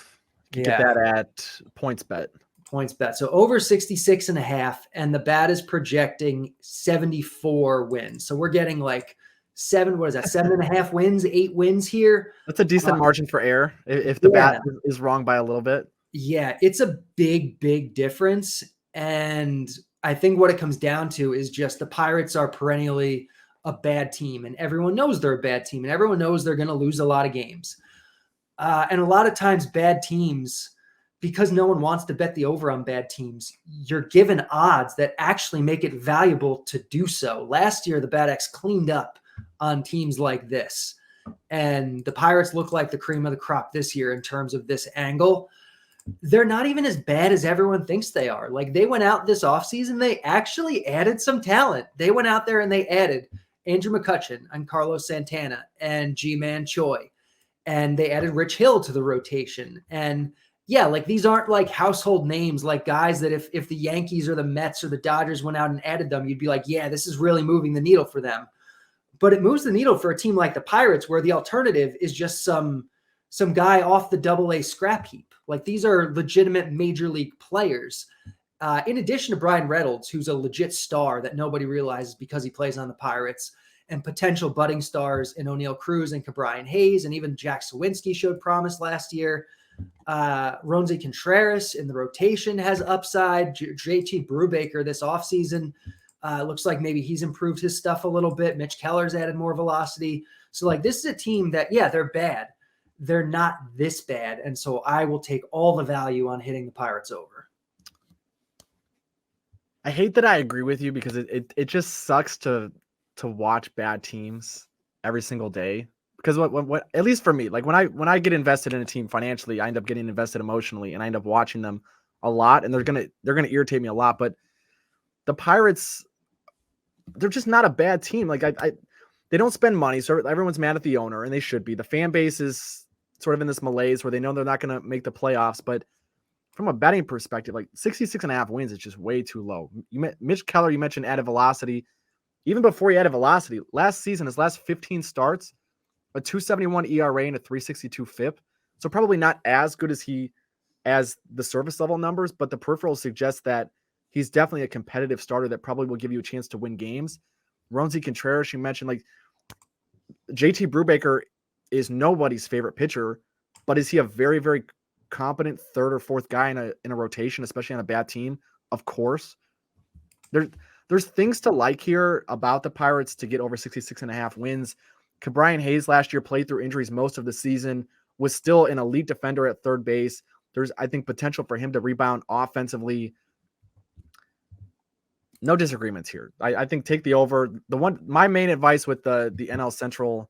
You can get that at PointsBet. PointsBet. So over 66.5, and the Bat is projecting 74 wins. So we're getting 7.5 wins, 8 wins here. That's a decent margin for error if the Bat is wrong by a little bit. Yeah, it's a big, big difference. And I think what it comes down to is just the Pirates are perennially a bad team, and everyone knows they're a bad team, and everyone knows they're going to lose a lot of games. And a lot of times bad teams, because no one wants to bet the over on bad teams, you're given odds that actually make it valuable to do so. Last year, the Bad X cleaned up on teams like this, and the Pirates look like the cream of the crop this year in terms of this angle. They're not even as bad as everyone thinks they are. They went out this offseason, they actually added some talent. They went out there and they added Andrew McCutchen and Carlos Santana and G-Man Choi, and they added Rich Hill to the rotation. And yeah, these aren't household names, guys that if the Yankees or the Mets or the Dodgers went out and added them, you'd be like, yeah, this is really moving the needle for them. But it moves the needle for a team like the Pirates, where the alternative is just some guy off the AA scrap heap. These are legitimate major league players. In addition to Brian Reynolds, who's a legit star that nobody realizes because he plays on the Pirates, and potential budding stars in O'Neal Cruz and Ke'Bryan Hayes, and even Jack Sawinski showed promise last year. Ronzi Contreras in the rotation has upside. JT Brubaker this offseason looks like maybe he's improved his stuff a little bit. Mitch Keller's added more velocity. So this is a team that, yeah, they're bad, they're not this bad. And so I will take all the value on hitting the Pirates over. I hate that I agree with you because it just sucks to watch bad teams every single day. Because what at least for me, like when I get invested in a team financially, I end up getting invested emotionally, and I end up watching them a lot, and they're gonna irritate me a lot. But the Pirates, they're just not a bad team. Like they don't spend money, so everyone's mad at the owner, and they should be. The fan base is sort of in this malaise where they know they're not going to make the playoffs. But from a betting perspective, like 66.5 wins is just way too low. Mitch Keller, you mentioned added velocity. Even before he added velocity, last season, his last 15 starts, a 271 ERA and a 362 FIP. So probably not as good as the surface level numbers, but the peripherals suggest that he's definitely a competitive starter that probably will give you a chance to win games. Roansy Contreras, you mentioned, like JT Brubaker is nobody's favorite pitcher, but is he a very, very competent third or fourth guy in a rotation, especially on a bad team? Of course. There's things to like here about the Pirates to get over 66.5 wins. Ke'Bryan Hayes last year played through injuries most of the season, was still an elite defender at third base. There's, I think, potential for him to rebound offensively. No disagreements here. I think take the over. My main advice with the NL Central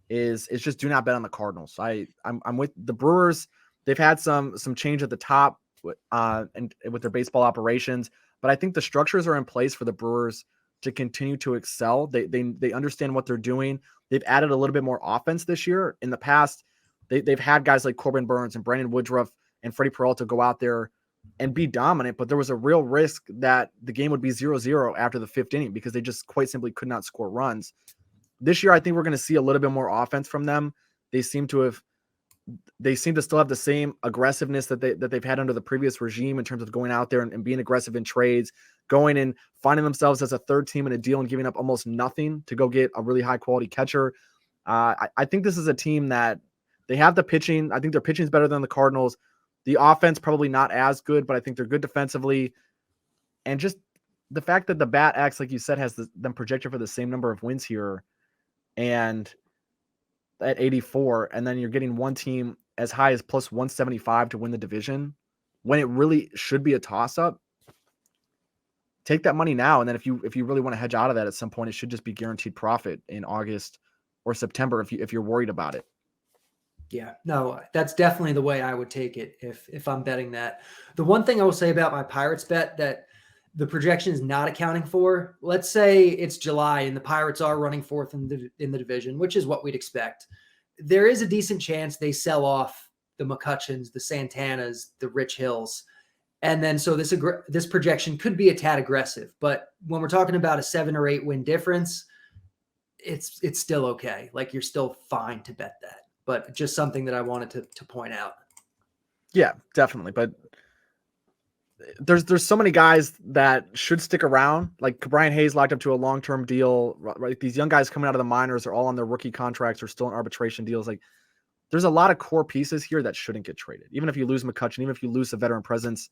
is just do not bet on the Cardinals. I'm with the Brewers. They've had some change at the top and with their baseball operations, but I think the structures are in place for the Brewers to continue to excel. They understand what they're doing. They've added a little bit more offense this year. In the past, they've had guys like Corbin Burns and Brandon Woodruff and Freddie Peralta go out there and be dominant, but there was a real risk that the game would be 0-0 after the fifth inning because they just quite simply could not score runs. This year, I think we're going to see a little bit more offense from them. They seem to still have the same aggressiveness that they've had under the previous regime in terms of going out there and being aggressive in trades, going and finding themselves as a third team in a deal and giving up almost nothing to go get a really high quality catcher. I think this is a team that they have the pitching. I think their pitching is better than the Cardinals. The offense probably not as good, but I think they're good defensively. And just the fact that the Bat X, like you said, has them projected for the same number of wins here and at 84, and then you're getting one team as high as plus 175 to win the division when it really should be a toss-up. Take that money now, and then if you really want to hedge out of that at some point, it should just be guaranteed profit in August or September if you're worried about it. Yeah, no, that's definitely the way I would take it if I'm betting that. The one thing I will say about my Pirates bet that the projection is not accounting for, let's say it's July and the Pirates are running fourth in the division, which is what we'd expect. There is a decent chance they sell off the McCutchens, the Santanas, the Rich Hills. And then so this projection could be a tad aggressive, but when we're talking about a 7 or 8 win difference, it's still okay. Like you're still fine to bet that. But just something that I wanted to point out. Yeah, definitely. But there's so many guys that should stick around. Like Ke'Bryan Hayes locked up to a long-term deal. Right? These young guys coming out of the minors are all on their rookie contracts or still in arbitration deals. Like there's a lot of core pieces here that shouldn't get traded. Even if you lose McCutchen, even if you lose a veteran presence,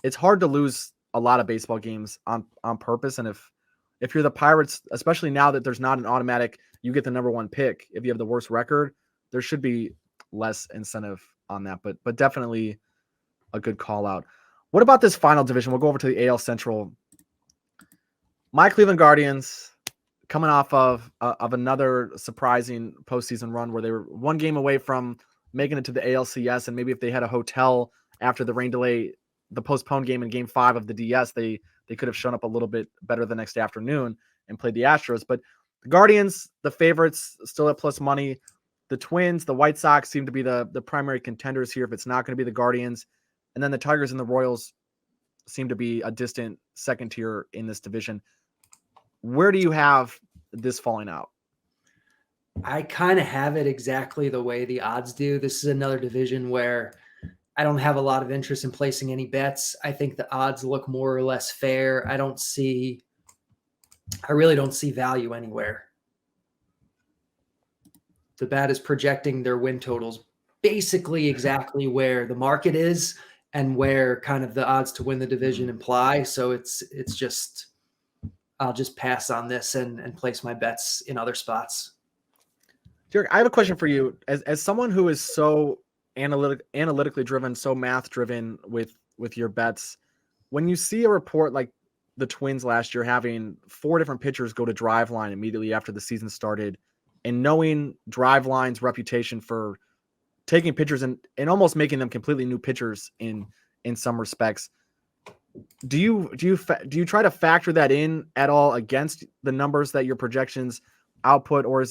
it's hard to lose a lot of baseball games on purpose. And if you're the Pirates, especially now that there's not an automatic, you get the number one pick if you have the worst record, there should be less incentive on that, but definitely a good call out. What about this final division? We'll go over to the AL Central. My Cleveland Guardians coming off of another surprising postseason run where they were one game away from making it to the ALCS, and maybe if they had a hotel after the rain delay, the postponed game in Game 5 of the DS, they could have shown up a little bit better the next afternoon and played the Astros. But the Guardians, the favorites, still at plus money. The Twins, the White Sox seem to be the primary contenders here if it's not going to be the Guardians. And then the Tigers and the Royals seem to be a distant second tier in this division. Where do you have this falling out? I kind of have it exactly the way the odds do. This is another division where I don't have a lot of interest in placing any bets. I think the odds look more or less fair. I really don't see value anywhere. The Bat is projecting their win totals basically exactly where the market is and where kind of the odds to win the division imply. So it's just, I'll just pass on this and place my bets in other spots. Derek, I have a question for you. As someone who is so analytically driven, so math driven with your bets, when you see a report like the Twins last year having 4 different pitchers go to Driveline immediately after the season started, and knowing Driveline's reputation for taking pitchers and almost making them completely new pitchers in some respects, do you try to factor that in at all against the numbers that your projections output, or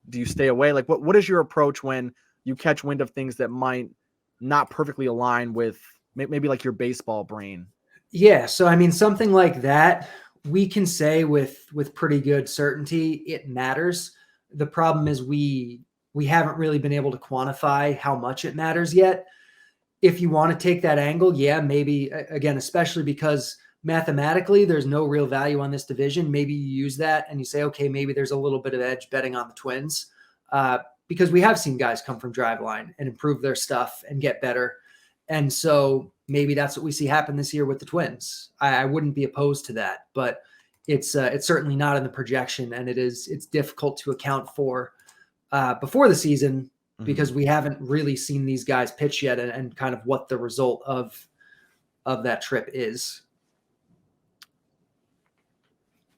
do you stay away? Like what is your approach when you catch wind of things that might not perfectly align with maybe like your baseball brain? Yeah, so I mean, something like that, we can say with pretty good certainty it matters. The problem is we haven't really been able to quantify how much it matters yet. If you want to take that angle, yeah, maybe again, especially because mathematically there's no real value on this division. Maybe you use that and you say, okay, maybe there's a little bit of edge betting on the Twins, because we have seen guys come from Driveline and improve their stuff and get better. And so maybe that's what we see happen this year with the Twins. I wouldn't be opposed to that, but it's certainly not in the projection, and it's difficult to account for before the season because we haven't really seen these guys pitch yet and kind of what the result of that trip is.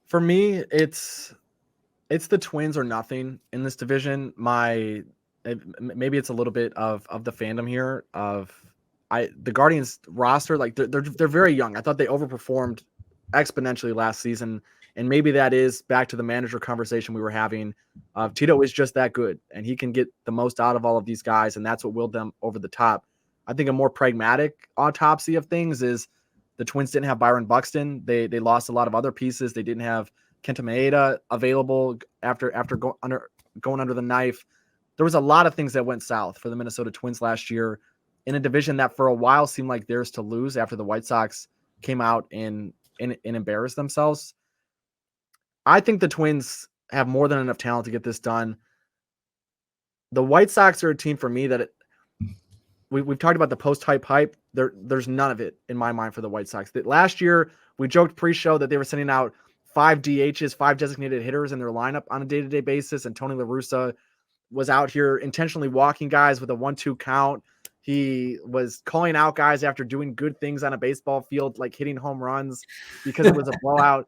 For me, it's the Twins or nothing in this division. Maybe it's a little bit of the fandom here the Guardians roster, like they're very young. I thought they overperformed exponentially last season, and maybe that is back to the manager conversation we were having. Tito is just that good, and he can get the most out of all of these guys, and that's what willed them over the top. I think a more pragmatic autopsy of things is the Twins didn't have Byron Buxton. They lost a lot of other pieces. They didn't have Kenta Maeda available after going under the knife. There was a lot of things that went south for the Minnesota Twins last year in a division that for a while seemed like theirs to lose after the White Sox came out and embarrassed themselves. I think the Twins have more than enough talent to get this done. The White Sox are a team for me that we've talked about the post-hype hype. There's none of it in my mind for the White Sox. Last year, we joked pre-show that they were sending out 5 DHs, 5 designated hitters in their lineup on a day-to-day basis, and Tony La Russa was out here intentionally walking guys with a 1-2 count. He was calling out guys after doing good things on a baseball field, like hitting home runs because it was a blowout.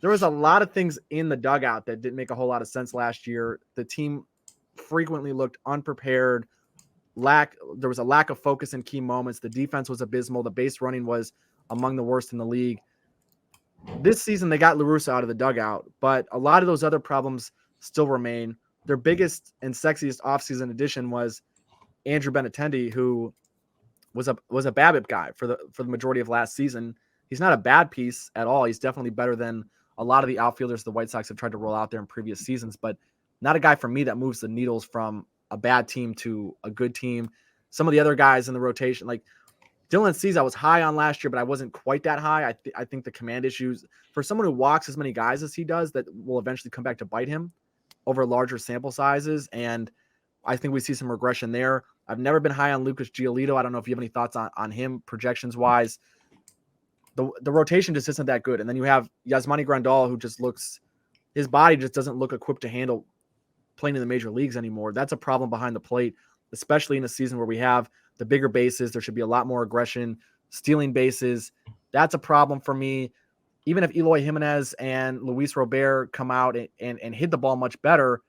There was a lot of things in the dugout that didn't make a whole lot of sense last year. The team frequently looked unprepared. There was a lack of focus in key moments. The defense was abysmal. The base running was among the worst in the league. This season, they got La Russa out of the dugout, but a lot of those other problems still remain. Their biggest and sexiest offseason addition was Andrew Benintendi, who was a BABIP guy for the majority of last season. He's not a bad piece at all. He's definitely better than a lot of the outfielders the White Sox have tried to roll out there in previous seasons, but not a guy for me that moves the needles from a bad team to a good team. Some of the other guys in the rotation, like Dylan Cease, I was high on last year, but I wasn't quite that high. I think the command issues for someone who walks as many guys as he does, that will eventually come back to bite him over larger sample sizes. And I think we see some regression there. I've never been high on Lucas Giolito. I don't know if you have any thoughts on him projections wise. The rotation just isn't that good. And then you have Yasmani Grandal, who his body just doesn't look equipped to handle playing in the major leagues anymore. That's a problem behind the plate, especially in a season where we have the bigger bases. There should be a lot more aggression, stealing bases. That's a problem for me. Even if Eloy Jimenez and Luis Robert come out and hit the ball much better,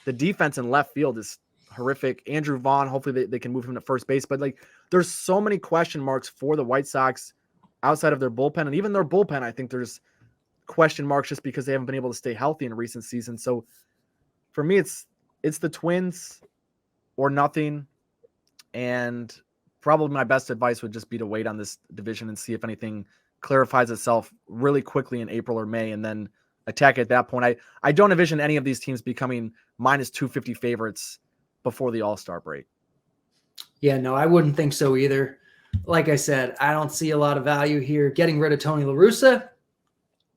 the defense in left field is horrific. Andrew Vaughn, hopefully they can move him to first base. But like, there's so many question marks for the White Sox outside of their bullpen. And even their bullpen, I think there's question marks just because they haven't been able to stay healthy in recent seasons. So for me, it's the Twins or nothing. And probably my best advice would just be to wait on this division and see if anything clarifies itself really quickly in April or May, and then attack at that point. I don't envision any of these teams becoming minus 250 favorites before the All-Star break. Yeah, no, I wouldn't think so either. Like I said, I don't see a lot of value here. Getting rid of Tony La Russa,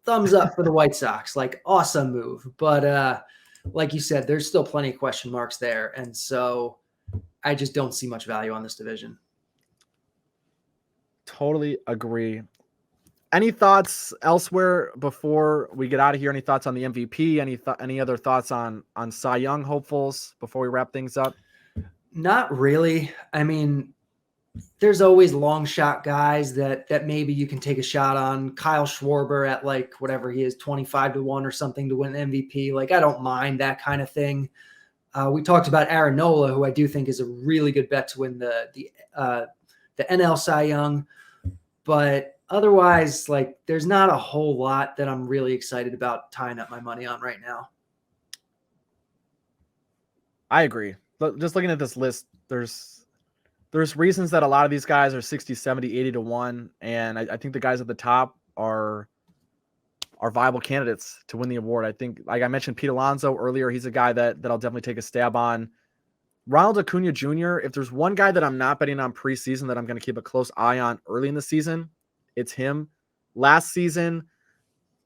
thumbs up for the White Sox. Like, awesome move. But like you said, there's still plenty of question marks there. And so I just don't see much value on this division. Totally agree. Any thoughts elsewhere before we get out of here? Any thoughts on the MVP? Any other thoughts on Cy Young hopefuls before we wrap things up? Not really. I mean, there's always long shot guys that maybe you can take a shot on. Kyle Schwarber at like whatever he is, 25-1 or something to win MVP. Like, I don't mind that kind of thing. We talked about Aaron Nola, who I do think is a really good bet to win the NL Cy Young. But otherwise, like, there's not a whole lot that I'm really excited about tying up my money on right now. I agree. But just looking at this list, there's reasons that a lot of these guys are 60, 70, 80-1. And I think the guys at the top are viable candidates to win the award. I think, like I mentioned, Pete Alonso earlier, he's a guy that I'll definitely take a stab on. Ronald Acuna Jr., if there's one guy that I'm not betting on preseason that I'm going to keep a close eye on early in the season, it's him. Last season,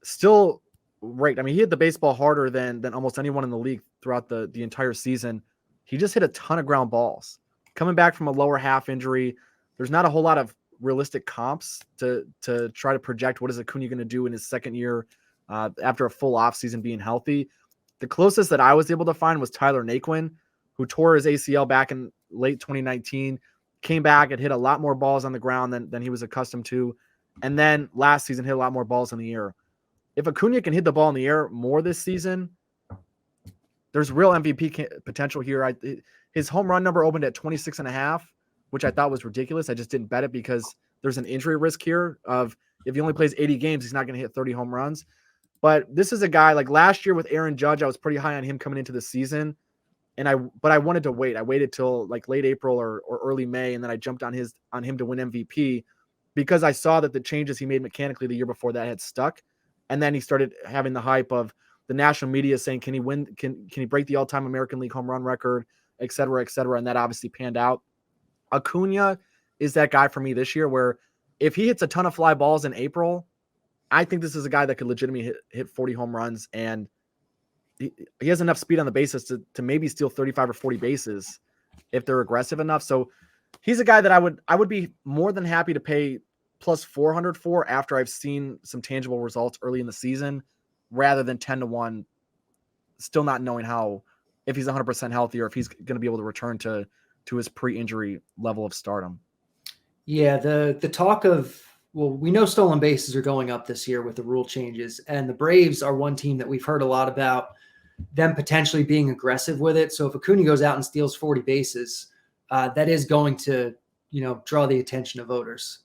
still right. I mean, he hit the baseball harder than almost anyone in the league throughout the entire season. He just hit a ton of ground balls. Coming back from a lower half injury, there's not a whole lot of realistic comps to try to project what is Acuna going to do in his second year after a full offseason being healthy. The closest that I was able to find was Tyler Naquin, who tore his ACL back in late 2019, came back and hit a lot more balls on the ground than he was accustomed to. And then last season hit a lot more balls in the air. If Acuna can hit the ball in the air more this season, there's real MVP potential here. His home run number opened at 26.5, which I thought was ridiculous. I just didn't bet it because there's an injury risk here of if he only plays 80 games, he's not going to hit 30 home runs. But this is a guy like last year with Aaron Judge, I was pretty high on him coming into the season. But I wanted to wait. I waited till like late April or early May, and then I jumped on him to win MVP because I saw that the changes he made mechanically the year before that had stuck. And then he started having the hype of the national media saying, can he win? Can he break the all-time American League home run record, et cetera, et cetera. And that obviously panned out. Acuna is that guy for me this year where if he hits a ton of fly balls in April, I think this is a guy that could legitimately hit 40 home runs, and he has enough speed on the bases to maybe steal 35 or 40 bases if they're aggressive enough. So he's a guy that I would be more than happy to pay plus 400 for after I've seen some tangible results early in the season, rather than 10-1, still not knowing if he's 100% healthy or if he's going to be able to return to his pre-injury level of stardom. Yeah, the talk of, well, we know stolen bases are going up this year with the rule changes, and the Braves are one team that we've heard a lot about them potentially being aggressive with it. So if Acuna goes out and steals 40 bases, that is going to, draw the attention of voters.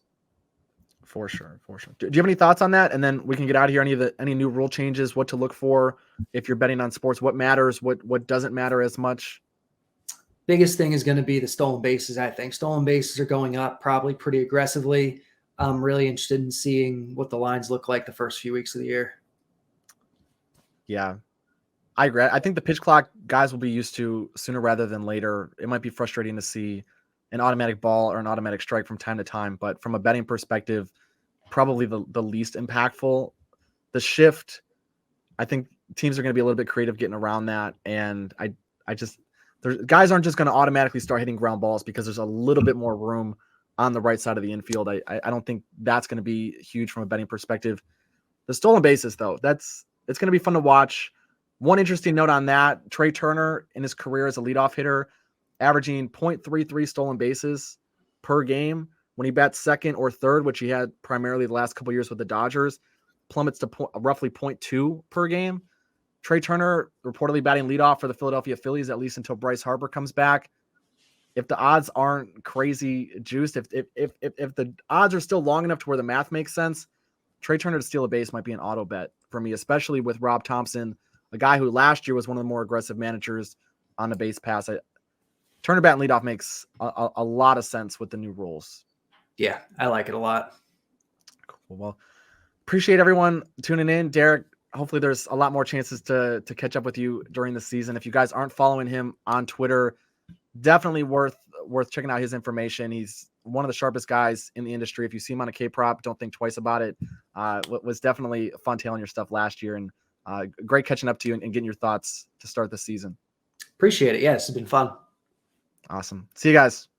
For sure. Do you have any thoughts on that? And then we can get out of here. Any new rule changes, what to look for if you're betting on sports, what matters, what doesn't matter as much? Biggest thing is going to be the stolen bases. I think stolen bases are going up probably pretty aggressively. I'm really interested in seeing what the lines look like the first few weeks of the year. Yeah, I agree. I think the pitch clock guys will be used to sooner rather than later. It might be frustrating to see an automatic ball or an automatic strike from time to time, but from a betting perspective, probably the least impactful. The shift, I think teams are going to be a little bit creative getting around that. And guys aren't just going to automatically start hitting ground balls because there's a little bit more room on the right side of the infield. I don't think that's going to be huge from a betting perspective. The stolen bases, though, it's going to be fun to watch. One interesting note on that, Trey Turner in his career as a leadoff hitter, averaging 0.33 stolen bases per game. When he bats second or third, which he had primarily the last couple of years with the Dodgers, plummets to roughly 0.2 per game. Trey Turner reportedly batting leadoff for the Philadelphia Phillies, at least until Bryce Harper comes back. If the odds aren't crazy juiced, if the odds are still long enough to where the math makes sense, Trey Turner to steal a base might be an auto bet for me, especially with Rob Thompson, a guy who last year was one of the more aggressive managers on the base pass. Turner batting leadoff makes a lot of sense with the new rules. Yeah, I like it a lot. Cool. Well, appreciate everyone tuning in. Derek, hopefully there's a lot more chances to catch up with you during the season. If you guys aren't following him on Twitter, definitely worth checking out his information. He's one of the sharpest guys in the industry. If you see him on a K-prop, don't think twice about it. Was definitely fun tailing your stuff last year, and great catching up to you and getting your thoughts to start the season. Appreciate it. Yeah, this has been fun. Awesome. See you guys.